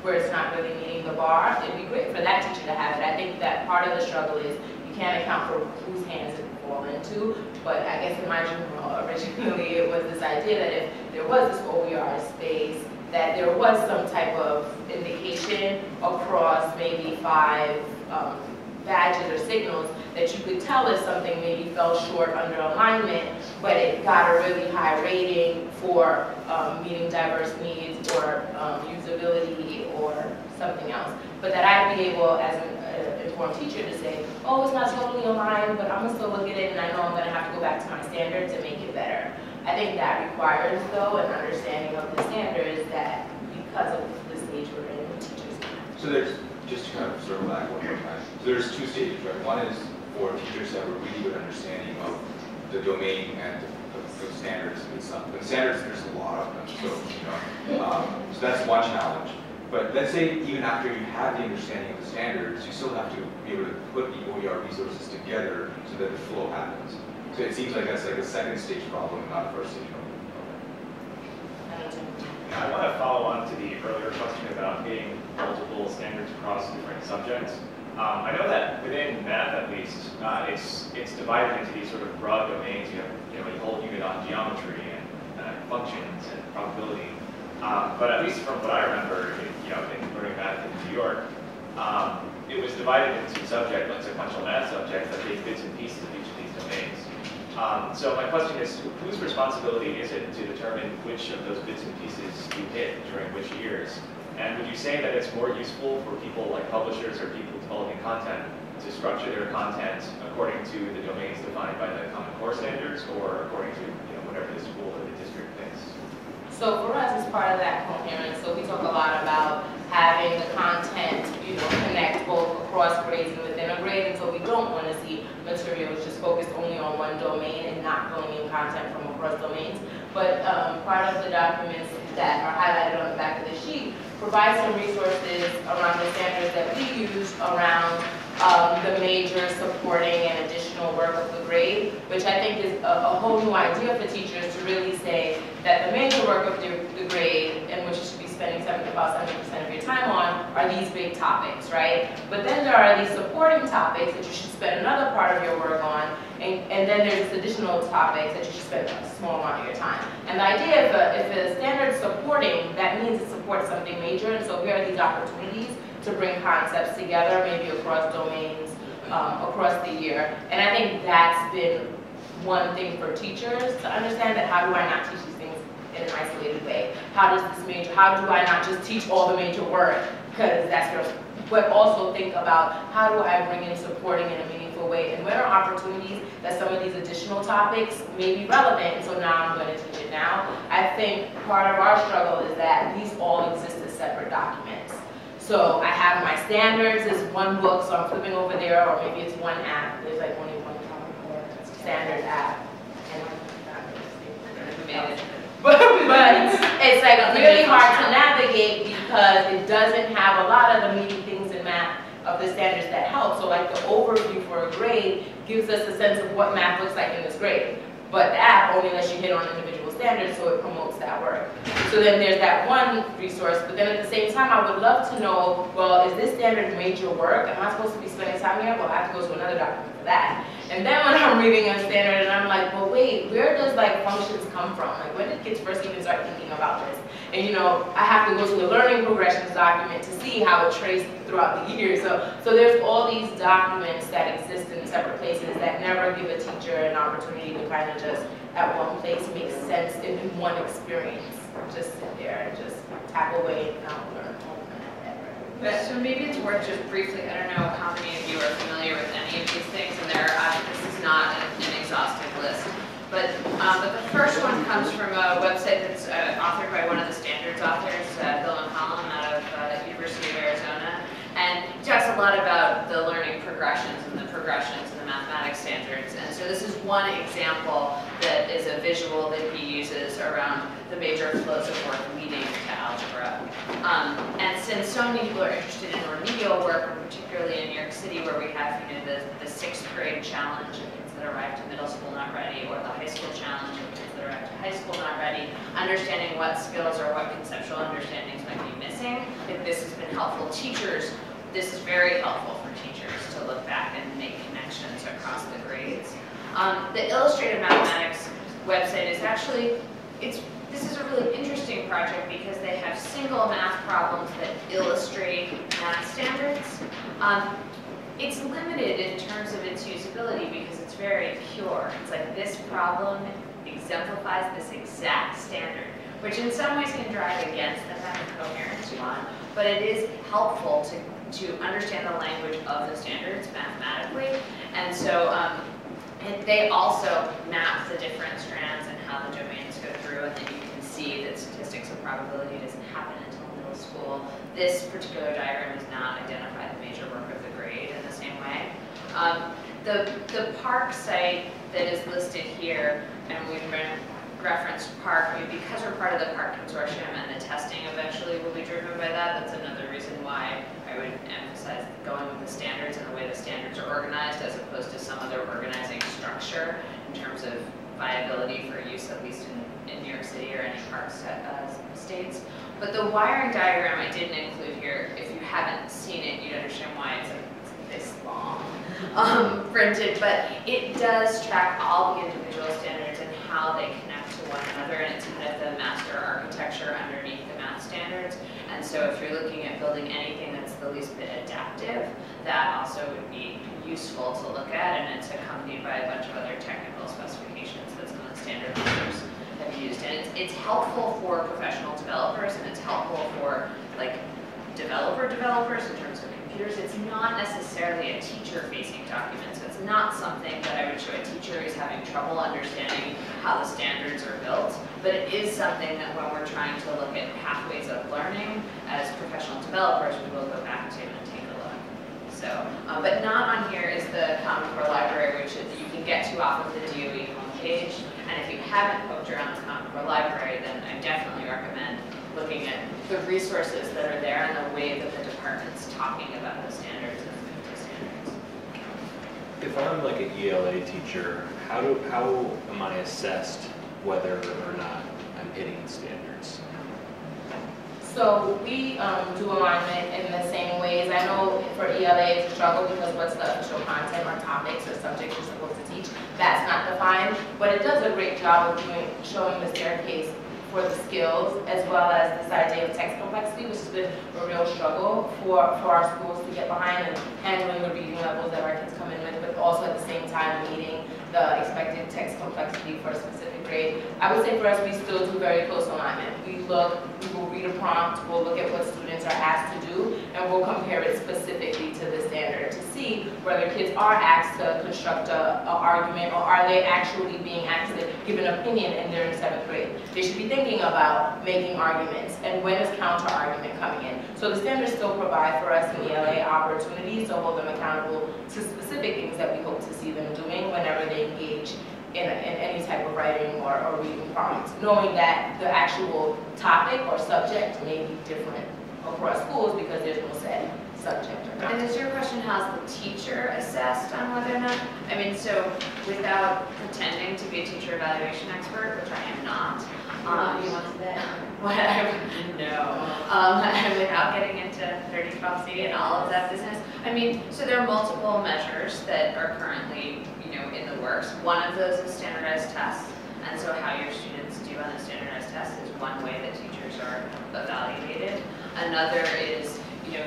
where it's not really meeting the bar, it'd be great for that teacher to have it. I think that part of the struggle is you can't account for whose hands it fall into, but I guess in my journal, originally it was this idea that if there was this OER space, that there was some type of indication across maybe 5 badges or signals that you could tell if something maybe fell short under alignment, but it got a really high rating for meeting diverse needs or usability or something else. But that I'd be able, as an informed teacher, to say, oh, it's not totally aligned, but I'm going to still look at it, and I know I'm going to have to go back to my standards to make it better. I think that requires, though, an understanding of the standards that, because of the stage we're in, teachers have. So there's, just to kind of circle back one more time, so there's 2 stages, right? One is for teachers to have a really good understanding of the domain and the standards itself. The standards, there's a lot of them, so that's one challenge. But let's say even after you have the understanding of the standards, you still have to be able to put the OER resources together so that the flow happens. So it seems like that's like a second stage problem, not a first stage problem. Yeah, I want to follow on to the earlier question about getting multiple standards across different subjects. I know that within math, at least, it's divided into these sort of broad domains. You have a whole unit on geometry and functions and probability. But at least from what I remember, in learning math in New York, it was divided into sequential math subjects that take bits and pieces of each of these domains. So my question is, whose responsibility is it to determine which of those bits and pieces you hit during which years? And would you say that it's more useful for people like publishers or people developing content to structure their content according to the domains defined by the Common Core standards, or according to whatever the school or the district thinks? So for us, it's part of that coherence. So we talk a lot about having the content, connect both across grades and within a grade. And so we don't want to see materials just focused only on one domain and not going in content from across domains. But part of the documents that are highlighted on the back of the sheet provide some resources around the standards that we use around the major supporting and additional work of the grade, which I think is a whole new idea for teachers to really say that the major work of the grade, and which should be spending about 70% of your time on are these big topics, right? But then there are these supporting topics that you should spend another part of your work on, and then there's additional topics that you should spend a small amount of your time. And the idea if a standard's supporting, that means it supports something major, and so here are these opportunities to bring concepts together, maybe across domains, across the year. And I think that's been one thing for teachers to understand, that how do I not teach these things in an isolated way? How do I not just teach all the major work, because that's your, but also think about how do I bring in supporting in a meaningful way, and where are opportunities that some of these additional topics may be relevant, and so now I'm going to teach it now. I think part of our struggle is that these all exist as separate documents. So I have my standards as one book, so I'm flipping over there, or maybe it's one app. There's like only one Common Core standard app. But it's like really hard to navigate because it doesn't have a lot of the meaty things in math of the standards that help. So like the overview for a grade gives us a sense of what math looks like in this grade. But the app only lets you hit on individual standards, so it promotes that work. So then there's that one resource, but then at the same time, I would love to know, well, is this standard major work? Am I supposed to be spending time here? Well, I have to go to another document for that. And then when I'm reading a standard and I'm like, well, wait, where does like functions come from? Like, when did kids first even start thinking about this? And you know, I have to go to the learning progressions document to see how it traced throughout the years. So there's all these documents that exist in separate places that never give a teacher an opportunity to kind of just at one place make sense in one experience. Just sit there and just tap away and not learn. So maybe it's worth just briefly, I don't know how many of you are familiar with any of these things, and this is not an exhaustive list. But the first one comes from a website that's authored by one of the standards authors, DOE-Common, out of University of Arizona. And he talks a lot about the learning progressions and the progressions in the mathematics standards. And so this is one example that is a visual that he uses around the major flows of work leading to algebra. And since so many people are interested in remedial work, and particularly in New York City where we have the 6th grade challenge of kids that arrive to middle school not ready, or the high school challenge of kids that arrive to high school not ready, understanding what skills or what conceptual understandings might be missing, if this has been helpful. Teachers, this is very helpful for teachers to look back and make connections across the grades. The Illustrated Mathematics website is actually, this is a really interesting project because they have single math problems that illustrate math standards. It's limited in terms of its usability because it's very pure. It's like this problem exemplifies this exact standard, which in some ways can drive against the kind of coherence you want, but it is helpful to understand the language of the standards mathematically. And so they also map the different strands and how the domains go through, and then you can see that statistics of probability doesn't happen until middle school. This particular diagram does not identify the major work of the grade in the same way. The PARC site that is listed here, and we've referenced PARC, because we're part of the PARC consortium and the testing eventually will be driven by that, that's another reason why I would emphasize going with the standards and the way the standards are organized as opposed to some other organizing structure in terms of viability for use, at least in New York City or any PARC states. But the wiring diagram I didn't include here. If you haven't seen it, you'd understand why it's this long printed, but it does track all the individual standards and how they connect to one another, and it's kind of the master architecture underneath the math standards. And so if you're looking at building anything that's the least bit adaptive, that also would be useful to look at, and it's accompanied by a bunch of other technical specifications that some of the standard authors have used. And it's helpful for professional developers, and it's helpful for like developers in terms of computers. It's not necessarily a teacher-facing document, so it's not something that I would show a teacher who's having trouble understanding how the standards are built, but it is something that when we're trying to look at pathways of learning as professional developers, we will go back to and take a look. So, but not on here is the Common Core Library, which you can get to off of the DOE homepage, and if you haven't poked around the Common Core Library, then I definitely recommend looking at the resources that are there and the way that the department's talking about the standards and the standards. If I'm like an ELA teacher, how am I assessed whether or not I'm hitting standards? So we do alignment in the same ways. I know for ELA it's a struggle because what's the official content or topics or subjects you're supposed to teach, that's not defined. But it does a great job of showing the staircase for the skills, as well as this idea of text complexity, which has been a real struggle for our schools to get behind, and handling the reading levels that our kids come in with, but also at the same time meeting the expected text complexity for a specific grade. I would say for us, we still do very close alignment. We will read a prompt, we'll look at what students are asked to do, and we'll compare it specifically to the standard to see whether kids are asked to construct an argument, or are they actually being asked to give an opinion and they're in 7th grade. They should be thinking about making arguments, and when is counter-argument coming in. So the standards still provide for us in ELA opportunities to hold them accountable to specific things that we hope to see them doing whenever they engage in any type of writing or reading prompts, knowing that the actual topic or subject may be different across schools because there's no set subject or not. And is your question, how's the teacher assessed on whether or not? I mean, so without pretending to be a teacher evaluation expert, which I am not. You want to bet? Without getting into 3012C and all of that business. I mean, so there are multiple measures that are currently, in the works. One of those is standardized tests, and so how your students do on the standardized test is one way that teachers are evaluated. Another is,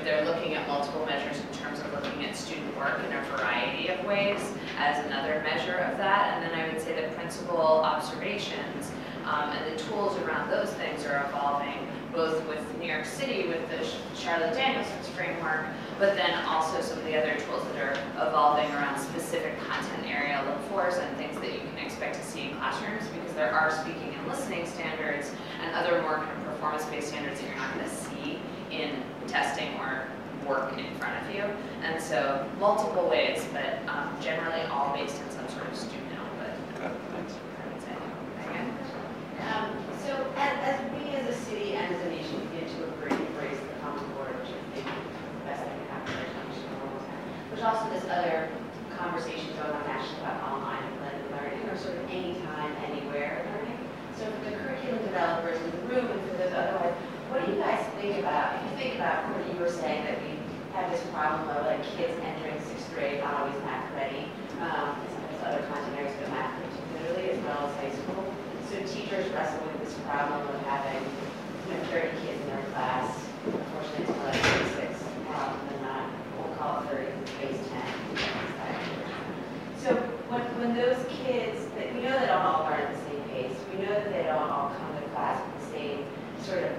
they're looking at multiple measures in terms of looking at student work in a variety of ways as another measure of that. And then I would say that principal observations and the tools around those things are evolving, both with New York City with the Charlotte Danielson's framework, but then also some of the other tools that are evolving around specific content area look-fors and things that you can expect to see in classrooms, because there are speaking and listening standards and other more kind of performance-based standards that you're not going to see in testing or work in front of you. And so multiple ways, but generally all based on some sort of student output. Okay, thanks. Megan? So as we as a city and as a nation begin to embrace the Common Core, which I think is the best I can have for there's also this other conversation going on nationally about online and blended learning, or sort of anytime, anywhere learning. So for the curriculum developers in the room and for those otherwise, what do you guys think about? If you think about what you were saying, that we have this problem of like kids entering 6th grade not always math ready, sometimes other content areas, but math particularly, as well as high school. So teachers wrestle with this problem of having 30 kids in their class. Unfortunately, it's more like 36 more often than not. We'll call it 30, base 10. So when those kids, we know they don't all learn at the same pace. We know that they don't all come to class with the same sort of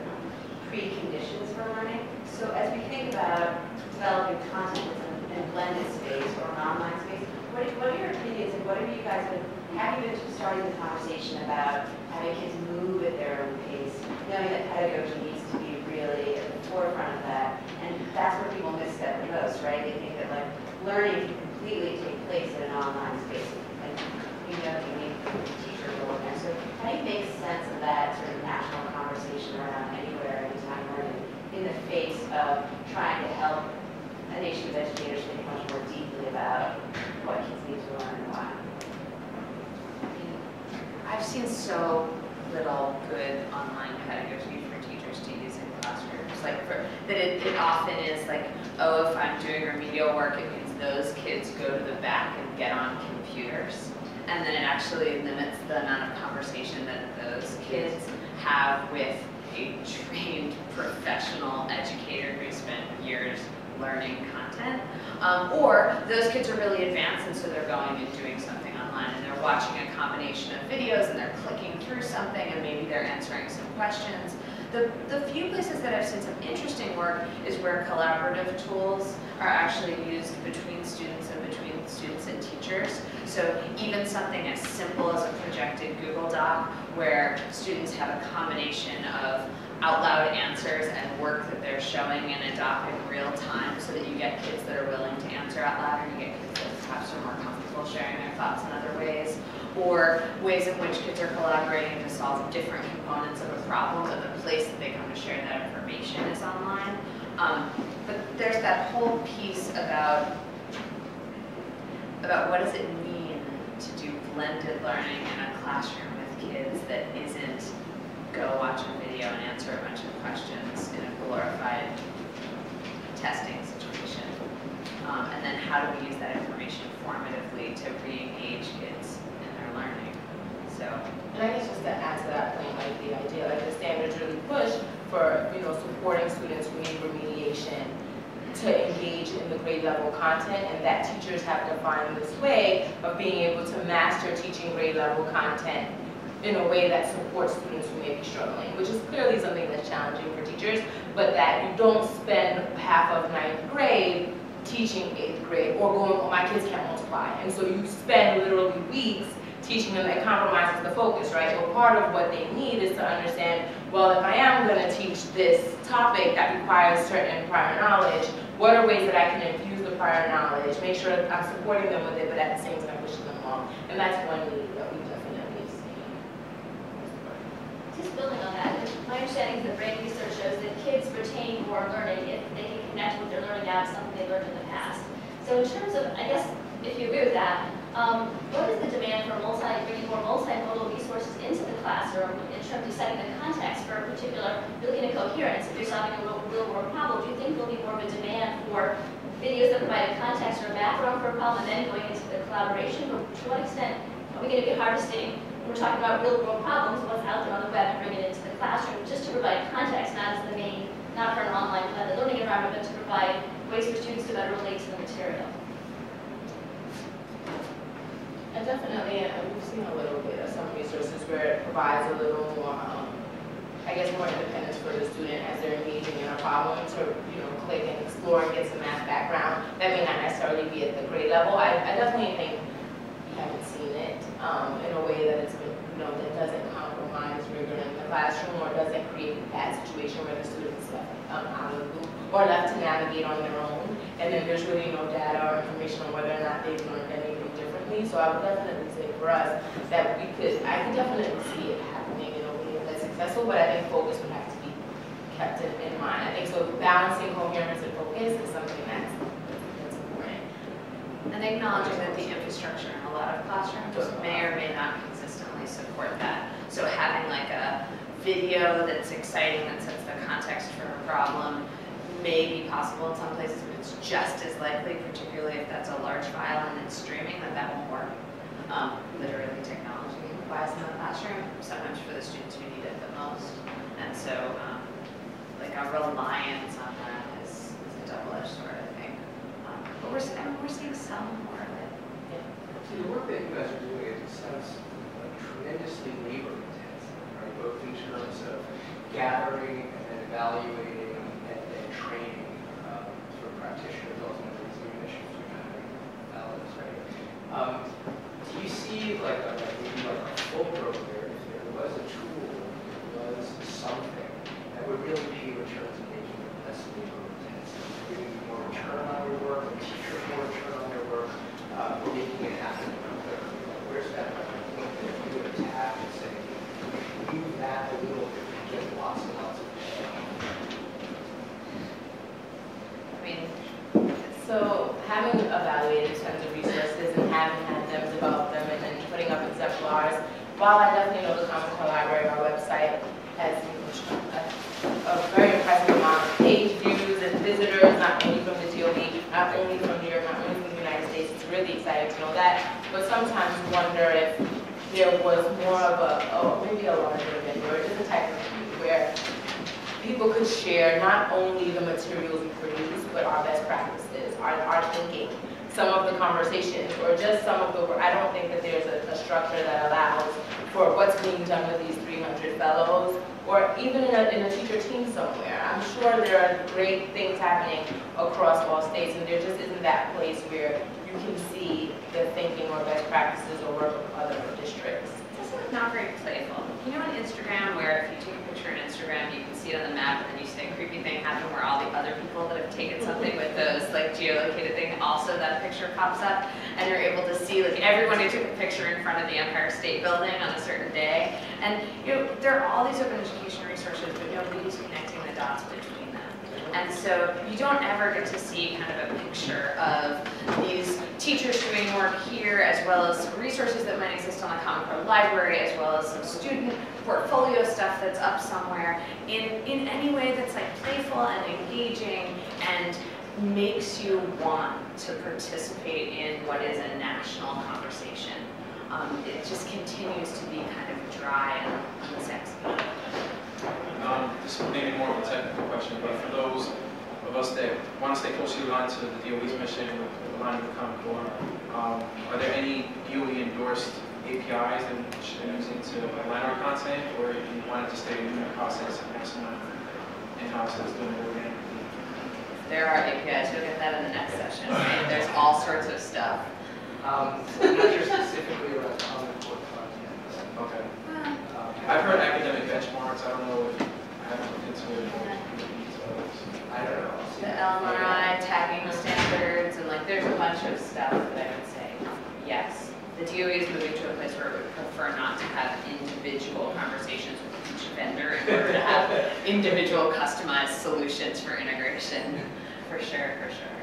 preconditions for learning. So as we think about developing content in a blended space or an online space, what are your opinions and what have you guys been, have you been starting the conversation about having kids move at their own pace, knowing that pedagogy needs to be really at the forefront of that, and that's where people misstep the most, right? They think that like learning can completely take place in an online space, and you need teachers role in there. So how do you make sense of that sort of national conversation around anywhere, anytime learning in the face of trying to help a nation of educators think much more deeply about what kids need to learn and why? I've seen so little good online pedagogy for teachers to use in classrooms. Like that it often is like, oh, if I'm doing remedial work, it means those kids go to the back and get on computers. And then it actually limits the amount of conversation that those kids have with a trained professional educator who spent years learning content. Or those kids are really advanced and so they're going and doing something online and they're watching a combination of videos and they're clicking through something and maybe they're answering some questions. The few places that I've seen some interesting work is where collaborative tools are actually used between students and teachers. So even something as simple as a projected Google Doc where students have a combination of out loud answers and work that they're showing in a doc in real time so that you get kids that are willing to answer out loud and you get kids that perhaps are more comfortable sharing their thoughts in other ways, or ways in which kids are collaborating to solve different components of a problem, but the place that they come to share that information is online. But there's that whole piece about what does it mean to do blended learning in a classroom with kids that isn't go watch a video and answer a bunch of questions in a glorified testing situation. And then how do we use that information formatively to re-engage kids in their learning? So, and I guess just to add to that point, like the idea, like the standards really push for, you know, supporting students who need remediation to engage in the grade level content, and that teachers have to find this way of being able to master teaching grade level content in a way that supports students who may be struggling, which is clearly something that's challenging for teachers, but that you don't spend half of 9th grade teaching 8th grade or going, oh, my kids can't multiply. And so you spend literally weeks teaching them, that compromises the focus, right? Well, part of what they need is to understand, well, if I am going to teach this topic that requires certain prior knowledge, what are ways that I can infuse the prior knowledge, make sure that I'm supporting them with it, but at the same time pushing them along. And that's one need that we definitely see. Just building on that, my understanding is that brain research shows that kids retain more learning if they can connect what they're learning now to something they learned in the past. So in terms of, I guess, if you agree with that, what is the demand for bringing more multimodal resources into the classroom in terms of setting the context for a particular, you're looking at coherence, if you're solving a real world problem, do you think there'll be more of a demand for videos that provide a context or a background for a problem and then going into the collaboration? Or to what extent are we going to be harvesting, when we're talking about real world problems, what's out there on the web and bring it into the classroom, just to provide context, not as the main, not for an online blended learning environment, but to provide ways for students to better relate to the material? And definitely, we've seen a little bit of some resources where it provides a little more, I guess, more independence for the student as they're engaging in a problem to, you know, click and explore and get some math background. That may not necessarily be at the grade level. I definitely think we haven't seen it in a way that it's been, you know, that doesn't compromise rigor in the classroom or doesn't create a bad situation where the student's left out of the loop or left to navigate on their own. And then there's really no data or information on whether or not they've learned anything differently. So I would definitely say for us that I could definitely see it happening in a way that's successful, but I think focus would have to be kept in mind. I think so balancing coherence and focus is something that's important. and acknowledging that the infrastructure in a lot of classrooms may or may not consistently support that. So having like a video that's exciting that sets the context for a problem may be possible in some places, but it's just as likely, particularly if that's a large file and it's streaming, that won't work. Literally, technology applies in the classroom, sometimes for the students who need it the most. And so, like a reliance on that is a double-edged sword, I think. But we're seeing some more of it. Yeah. So the work that you guys are doing, it sounds tremendously labor intensive, right? Both in terms of gathering and evaluating and training sort of practitioners, ultimately clinicians who are having balance, right? Do you see like maybe like a fulcrum there, if there was a tool, was something that would really pay returns and making it less labor intensive, giving you more return on your work, and teachers more return on their work, or making it happen quicker? Where's that point that you would tap and say, do that a little bit and get lots and lots of So having evaluated tons of resources and having had them develop them and then putting up exemplars, while I definitely know the Common Core Library, our website has a very impressive amount of page views and visitors, not only from the DOE, not only from New York, not only from the United States. It's really exciting to know that. But sometimes wonder if there was more of maybe a larger event or just a type of thing where people could share not only the materials we produce, but our best practices, our thinking, some of the conversations, or just some of the work. I don't think that there's a structure that allows for what's being done with these 300 fellows, or even in a teacher team somewhere. I'm sure there are great things happening across all states, and there just isn't that place where you can see the thinking or best practices or work with other districts. It's also not very playful. You know on Instagram where if you take a picture on Instagram, you can see it on the map and then you see a creepy thing happen where all the other people that have taken something with those like geolocated thing, also that picture pops up and you're able to see like everyone who took a picture in front of the Empire State Building on a certain day. And you know, there are all these open education resources, but nobody's connecting the dots between them. And so you don't ever get to see kind of a picture of these teachers doing work here, as well as some resources that might exist on the Common Core library, as well as some student portfolio stuff that's up somewhere in any way that's like playful and engaging and makes you want to participate in what is a national conversation. It just continues to be kind of dry and unsexy. This may be more of a technical question, but for those of us that want to stay closely aligned to the DOE's mission, aligned with the Common Core, are there any DOE-endorsed APIs that we should be using to align our content, or if you want it to stay in the process and have someone in-house that's doing it organically? There are APIs, you'll get that in the next session. There's all sorts of stuff. I'm not sure specifically about Common Core content. Okay. I've heard academic benchmarks. I don't know if I haven't looked into it. I don't know. The LMRI, tagging standards, and like there's a bunch of stuff that I would say, yes. The DOE is moving to a place where it would prefer not to have individual conversations with each vendor in order to have individual customized solutions for integration. For sure, for sure.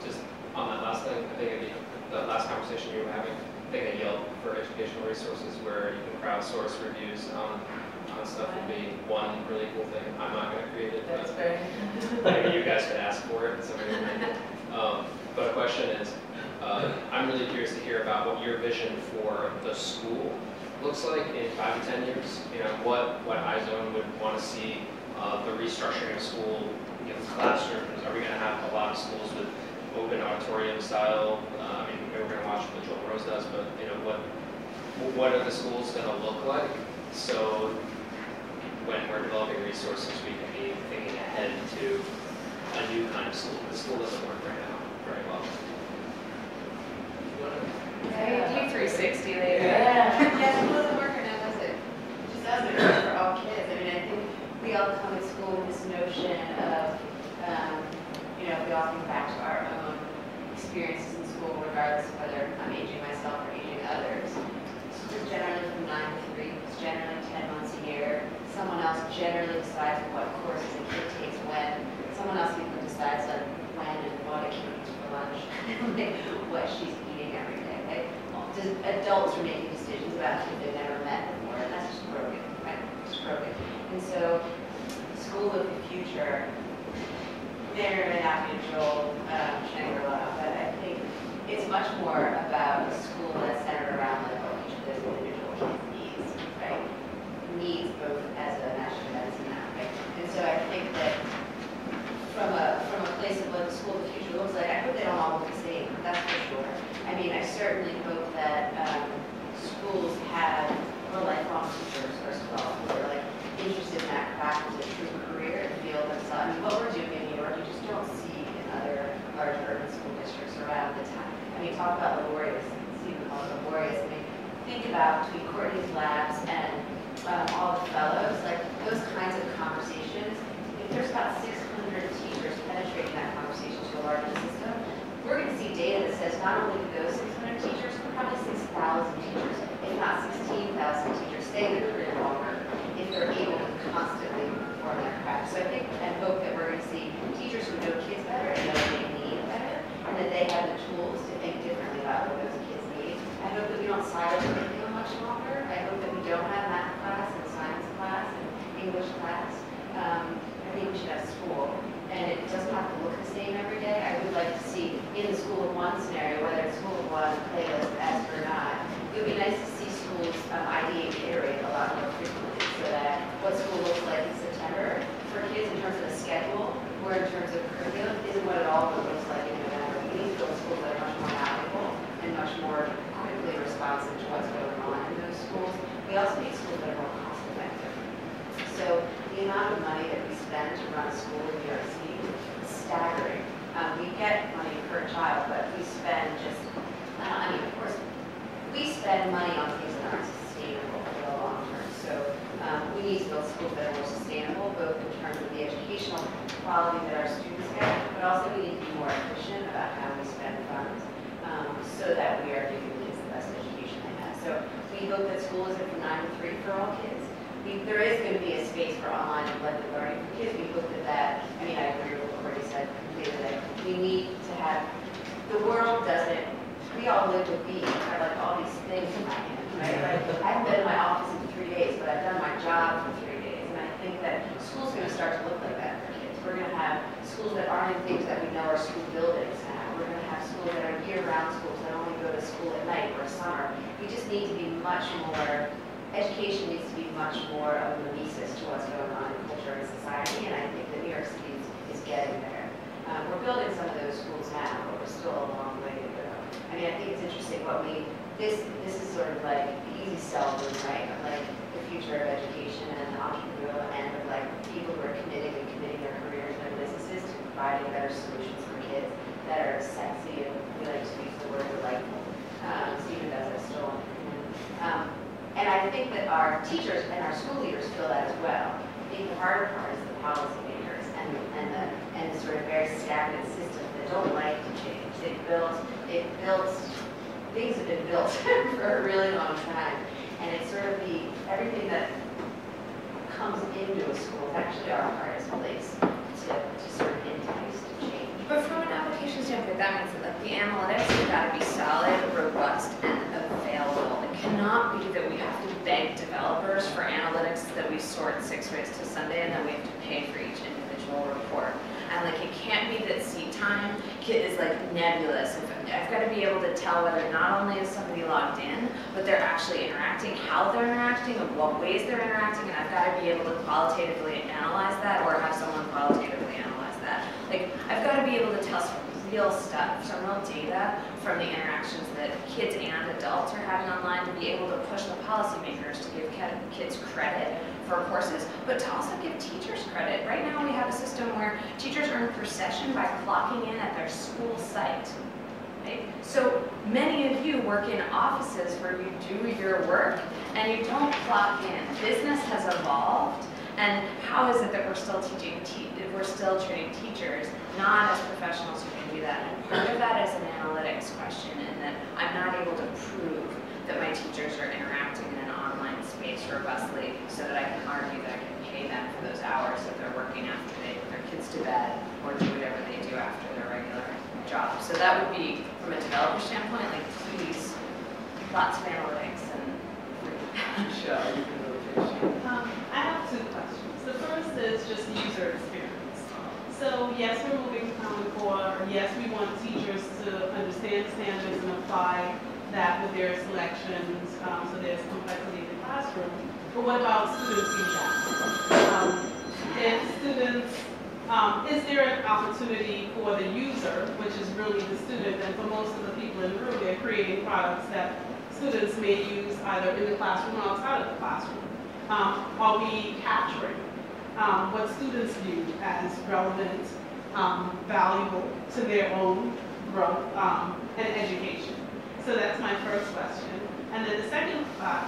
Just on that last thing, I think the last conversation you were having, I think at Yelp for educational resources where you can crowdsource reviews on stuff would be one really cool thing. I'm not going to create it, but maybe you guys could ask for it. But a question is, I'm really curious to hear about what your vision for the school looks like in 5 to 10 years. You know, what iZone would want to see the restructuring of school, classrooms. Are we going to have a lot of schools with open auditorium style? I mean, we're going to watch what Joel Rose does, but what are the schools going to look like? So when we're developing resources, we can be thinking ahead to a new kind of school. The school doesn't work right now very well. Yeah, do 360 later. Yeah, it doesn't work right now, does it? It just doesn't work for all kids. I mean, I think we all come to school with this notion of, we all think back to our own experiences in school, regardless of whether I'm aging myself or aging others. It's generally from 9 to 3. It's generally 10 months a year. Someone else generally decides what courses a kid takes when. Someone else even decides like when and what a kid eats for lunch, what she's eating every day. Right? Adults are making decisions about kids they've never met before, and that's just broken. Right? It's broken. And so, school of the future. They're not Joel Shangri-La, but I think it's much more about a school that's centered around like what each of those individual kids needs, right? Needs both as a national medicine now, right? And so I think that from a place of what the school of the future looks like, I hope they don't all look the same, that's for sure. I mean, I certainly hope that schools have more lifelong teachers, first of all, who are like interested in that craft as a true career and feel themselves. I mean, what we're doing in New York, you just don't see in other large urban school districts around the time. I mean, talk about laborious, see them all laborious. I mean, think about between Courtney's labs and all the fellows, like those kinds of conversations. If there's about 600 teachers penetrating that conversation to a larger system, we're going to see data that says not only do those 600 teachers, but probably 6,000 teachers, if not 16,000 teachers, stay in their career longer if they're able to constantly perform that craft. So I think and hope that we're going to see teachers who know kids better and know what they need better, and that they have the tools to think differently about what those kids need. I hope that we don't silo curriculum much longer. I hope that we don't have math class and science class and English class. I think we should have school, and it doesn't have to look the same every day. I would like to see in the school of one scenario, whether it's school of one, playlist, S or not, it would be nice to see schools ideate, iterate a lot more frequently, so that what school looks like in September for kids in terms of a schedule or in terms of curriculum isn't what it all looks like in November. We need to build schools that are much more malleable and much more quickly responsive to what's going on in those schools. We also need schools that are more cost effective. So the amount of money that we spend to run a school in New York City is staggering. We get money per child, but we spend just, I mean, of course, we spend money on things that aren't sustainable for the long term. So we need to build schools that are more sustainable, both in terms of the educational quality that our students get, but also we need to be more efficient about how we spend funds so that we are giving the kids the best education they have. So we hope that school isn't from 9 to 3 for all kids. there is going to be a space for online and blended learning for kids. We looked at that. I mean, I agree with what Courtney said completely. That we need to have, the world doesn't, we all live with these. I like all these things in my hand, right? Like, I haven't been in my office in 3 days, but I've done my job for 3 days. And I think that school's going to start to look like that for kids. We're going to have schools that aren't in things that we know are school buildings now. We're going to have schools that are year-round schools that only go to school at night or summer. We just need to be much more, education needs to be much more of a mimesis to what's going on in culture and society, and I think that New York City is getting there. We're building some of those schools now, but we're still a long way to go. I mean, I think it's interesting this is sort of like the easy sell room, right? Of like the future of education and the entrepreneurial end of like people who are committing their careers and their businesses to providing better solutions for kids that are sexy and we like to use the word delightful. Stephen does it still. And I think that our teachers and our school leaders feel that as well. I think the harder part is the policymakers and the sort of very stagnant system that don't like to change. Things have been built for a really long time, and it's sort of everything that comes into a school is actually our hardest place to sort of entice to change. But from an application standpoint, that means that like the analytics have got to be solid, robust, and available. It cannot be that we have to beg developers for analytics that we sort 6 ways to Sunday and then we have to pay for each individual report. And like it can't be that seat time is like nebulous. I've got to be able to tell whether not only is somebody logged in, but they're actually interacting, how they're interacting, and what ways they're interacting, and I've got to be able to qualitatively analyze that or have someone qualitatively analyze that. Like I've got to be able to tell some real stuff, some real data from the interactions that kids and adults are having online to be able to push the policymakers to give kids credit for courses, but to also give teachers credit. Right now we have a system where teachers earn per session by clocking in at their school site. Right? So many of you work in offices where you do your work and you don't clock in. Business has evolved, and how is it that we're still treating teachers not as professionals who can do that? And part of that is an analytics question, in that I'm not able to prove that my teachers are interacting in an online space robustly so that I can argue that I can pay them for those hours that they're working after they put their kids to bed or do whatever they do after their regular job. So that would be, from a developer standpoint, like please, lots of analytics and Michelle, you can rotate. I have 2 questions. The first is just user experience. So yes, we're moving to Common Core. Yes, we want teachers to understand standards and apply that with their selections, so there's complexity in the classroom. But what about student feedback? If students, is there an opportunity for the user, which is really the student, and for most of the people in the room, they're creating products that students may use either in the classroom or outside of the classroom? Are we capturing what students view as relevant, valuable to their own growth and education? So that's my first question. And then the second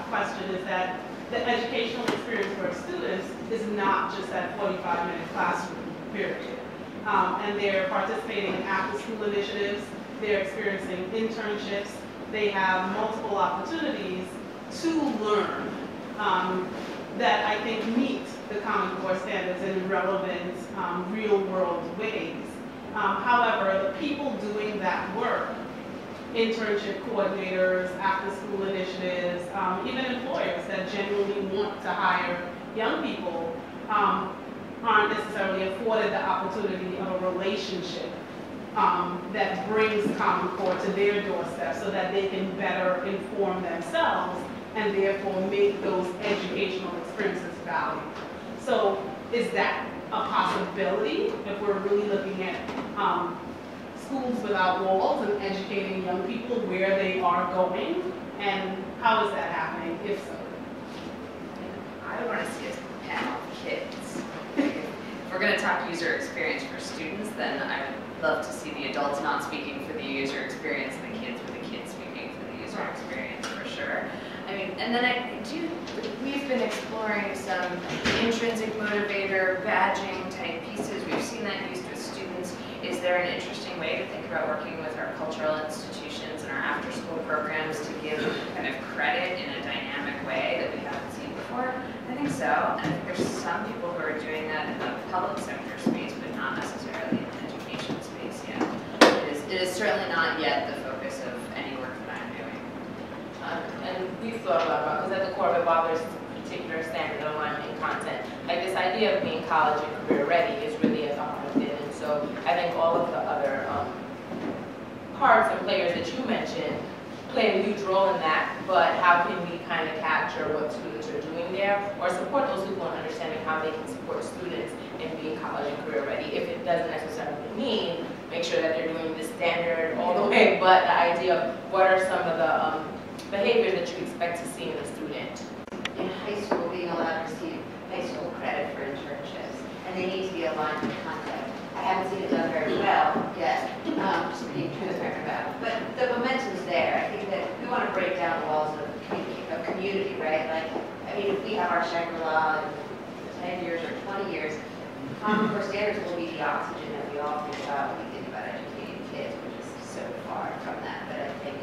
question is that the educational experience for students is not just that 45-minute classroom period. And they're participating in after-school initiatives, they're experiencing internships, they have multiple opportunities to learn that I think meet the Common Core standards in relevant, real-world ways. However, the people doing that work, internship coordinators, after-school initiatives, even employers that genuinely want to hire young people, aren't necessarily afforded the opportunity of a relationship that brings Common Core to their doorstep so that they can better inform themselves and therefore make those educational experiences valuable. So is that a possibility if we're really looking at schools without walls and educating young people where they are going? And how is that happening, if so? I would want to see a panel of kids. If we're going to talk user experience for students, then I would love to see the adults not speaking for the user experience and the kids with the kids speaking for the user experience, for sure. I mean, and then we've been exploring some intrinsic motivator, badging type pieces. We've seen that used with students. Is there an interesting way to think about working with our cultural institutions and our after-school programs to give kind of credit in a dynamic way that we haven't seen before? I think so. there's some people who are doing that in the public sector space, but not necessarily in the education space yet. It is certainly not yet the focus of any work that I'm doing. And we've thought a lot about, because at the core of it, while there's particular standard of learning content, like this idea of being college and career ready is really at the heart of it. And so I think all of the other parts and players that you mentioned play a huge role in that, but how can we kind of capture what students are doing there, or support those people in understanding how they can support students in being college and career ready, if it doesn't necessarily mean make sure that they're doing the standard all the way, but the idea of what are some of the behaviors that you expect to see in a student. In high school, being allowed to receive high school credit for internships, and they need to be aligned with content. I haven't seen it done very well yet, just being transparent about it. But the momentum's there. I think that we want to break down the walls of community, right? Like, I mean, if we have our Shangri-La in 10 years or 20 years, Common Core standards will be the oxygen that we all think about when we think about educating kids, which is so far from that. But I think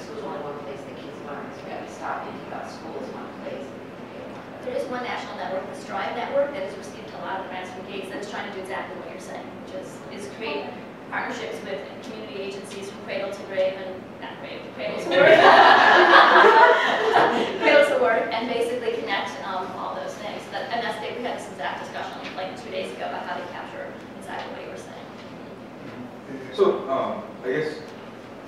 school's only one place that kids learn, so we got to stop thinking about school as one place. There is one national network, the Strive Network, that has received a lot of grants from Gates that's trying to do exactly what you're saying, which is create partnerships with community agencies from cradle to grave and not grave, cradle to work. Cradle to work, and basically connect all those things. And that's we had this exact discussion like 2 days ago about how to capture exactly what you were saying. So I guess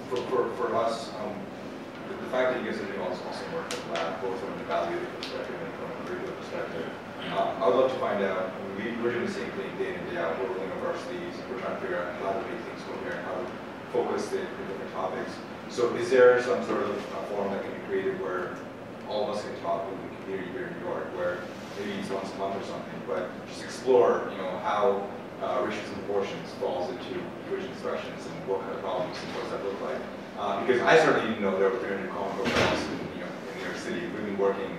for us, the fact that you guys are doing all this awesome work in the lab, both from an evaluative perspective and from a curricular perspective, I would love to find out, we're doing the same thing day in and day out, we're rolling up our sleeves, we're trying to figure out how to make things coherent, how to focus the different topics. So is there some sort of forum that can be created where all of us can talk with the community here in New York, where maybe it's once a month or something, but just explore, how ratios and proportions falls into tuition instructions and what kind of problems and what does that look like? Because I certainly didn't know there were 300 Common Core credits in New York City. We've been working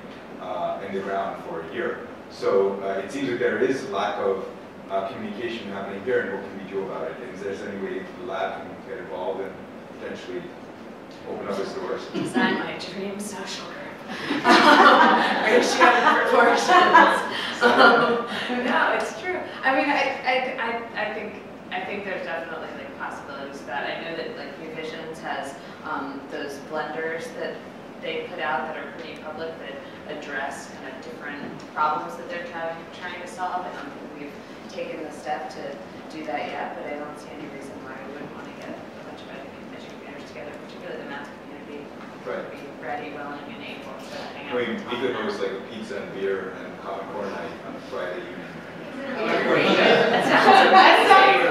in the ground for a year. So it seems like there is lack of communication happening here, and what can we do about it? Is there any way the lab can get involved and potentially open up its doors? Design my dream social group. Ratio and proportions. No, it's true. I mean, I think there's definitely like possibilities for that. I know that like Revisions has those blenders that they put out that are pretty public that address kind of different problems that they're trying to solve. I don't think we've taken the step to do that yet, but I don't see any reason why we wouldn't want to get a bunch of educators together, particularly the math community. Right. Be ready, willing, and able to hang out. I mean, we could host like a pizza and beer and Common Core night on Friday evening. That sounds amazing.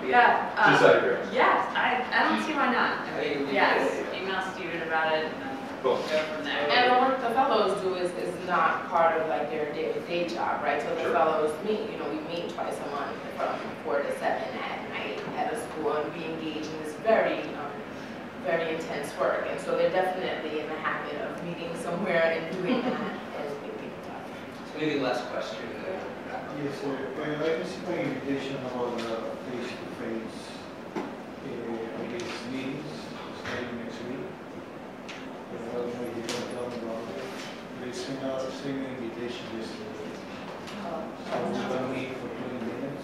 Yeah. Just out of curiosity. Yes, I don't see why not. Yes, email Steven about it and then Cool. go from there. And the work the fellows do is not part of like their day job, right? So the Sure. fellows meet, we meet twice a month from 4 to 7 at night at a school, and we engage in this very intense work. And so they're definitely in the habit of meeting somewhere and doing that and making stuff. So maybe last question. Yes, I received an invitation about the face-to-face, meetings starting next week. I don't know if you can tell me about it. They sent an invitation yesterday. So we're going to meet for 20 minutes.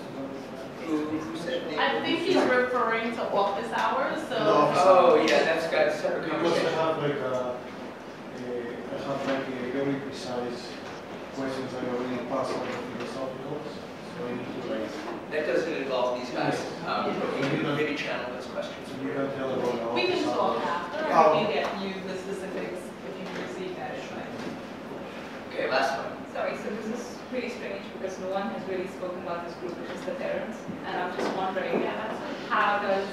Who said name? I think he's referring to office hours, so. No. Oh, yeah, that's got a separate Because conversation. I have a very precise questions that are really passed on the philosophicals. So I need to That doesn't involve these guys. Yes. You can maybe channel those questions. you can tell about the We can office talk hours. after, I can get you the specifics if you receive that invite. Okay, last one. Sorry, so this is pretty strange because no one has really spoken about this group, which is the parents. And I'm just wondering, how does,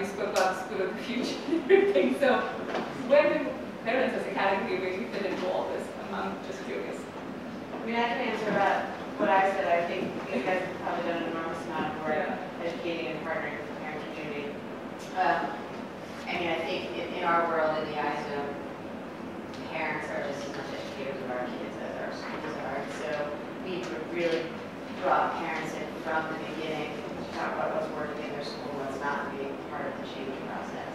we spoke about the school of the future and everything. So where do parents as a category really fit into all this? I'm just curious. I mean, I can answer about what I said. I think you guys have probably done an enormous amount of work educating and partnering with the parent community. I mean, I think in our world, in the eyes of parents are just as much educators of our kids as our schools are. So we really brought parents in from the beginning to talk about what's working in their school and what's not, being part of the change process.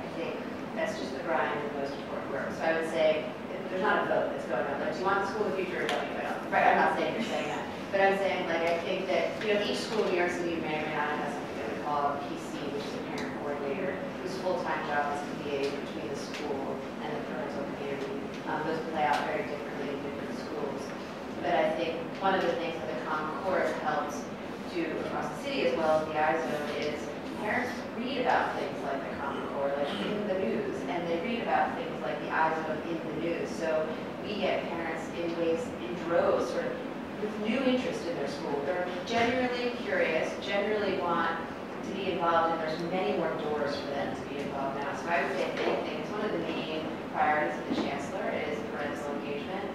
I think that's just the grind and most important work. So I would say there's not a vote. It's School of the Future or something, right, I'm not saying you're saying that, but I'm saying, like, I think that, each school in New York City may or may not have something that we call a PC, which is a parent coordinator, whose full-time job is mediating between the school and the parental community. Those play out very differently in different schools. But I think one of the things that the Common Core has helped do across the city as well as the iZone is parents read about things like the Common Core, like in the news, and they read about things like the iZone in the news. So we get parents in droves, sort of with new interest in their school. They're genuinely curious, genuinely want to be involved, and there's many more doors for them to be involved now. So I would say, if anything, it's one of the main priorities of the Chancellor is parental engagement.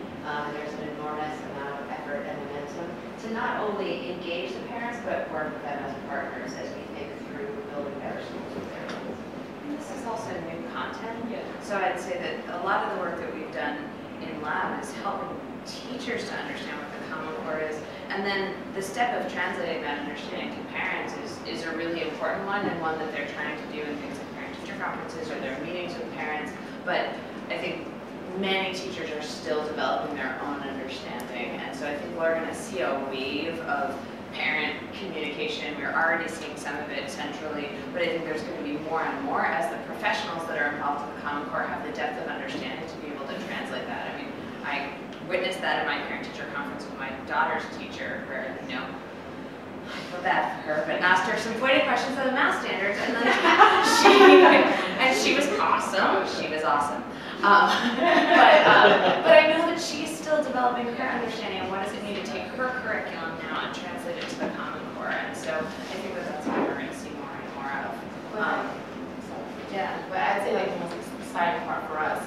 There's an enormous amount of effort and momentum to not only engage the parents, but work with them as partners as we think through building better schools with their kids. And this is also new content. So I'd say that a lot of the work that we've done in lab is helping teachers to understand what the Common Core is. And then the step of translating that understanding to parents is a really important one, and one that they're trying to do in things like parent-teacher conferences or their meetings with parents. But I think many teachers are still developing their own understanding. And so I think we're going to see a wave of parent communication. We're already seeing some of it centrally, but I think there's going to be more and more as the professionals that are involved in the Common Core have the depth of understanding to be able to translate that. I mean, I witnessed that at my parent-teacher conference with my daughter's teacher, where, I feel bad for her, but asked her some pointed questions on the math standards, and then she was awesome. She was awesome. But I know that she's still developing her understanding of what does it mean to take her curriculum now and translate it to the Common Core. And so I think that that's what we're going to see more and more of. But I'd say like the most exciting part for us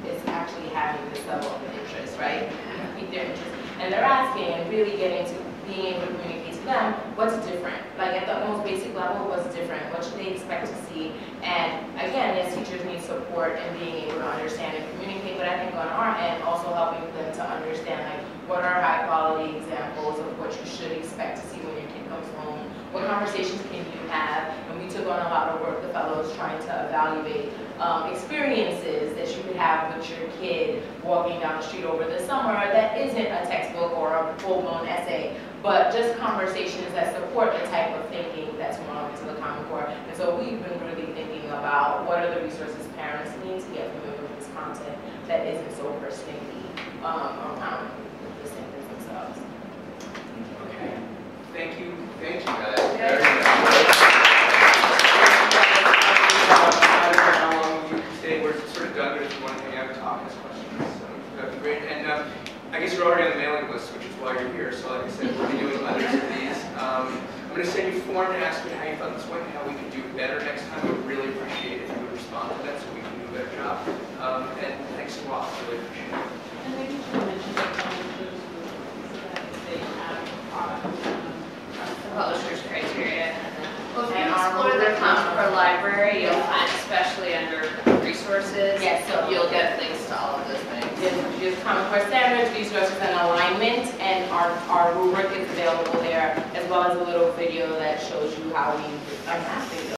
is actually having this level of interest, right? You pique their interest, and they're asking and really getting to being able to communicate to them what's different. Like at the most basic level, what's different? What should they expect to see? And again, as teachers need support in being able to understand and communicate, but I think on our end, also helping them to understand like what are high quality examples of what you should expect to see when your kid comes home. What conversations can you have? And we took on a lot of work, the fellows, trying to evaluate experiences that you could have with your kid walking down the street over the summer that isn't a textbook or a full-blown essay, but just conversations that support the type of thinking that's belonging to the Common Core. And so we've been really thinking about what are the resources parents need to get familiar with this content that isn't so persnickety around the standards themselves. Okay. Thank you guys very much. How long you stay? We're sort of done, but if you want to hang out and talk, ask questions, that'd be great. And I guess you're already on the mailing list, which is why you're here. So like I said, we'll be doing others of these. I'm going to send you a form to ask you how you thought this went and how we can do it better next time. I would really appreciate it if you would respond to that so we can do a better job. And thanks a lot. Really appreciate it. And maybe you should mention that publishers so that they have a product. The publisher's criteria. And explore the Common Core library, you'll find, especially under resources, you'll get links to all of those things. There's Common Core standards, resources, and alignment, and our rubric is available there, as well as a little video that shows you how we unpack things.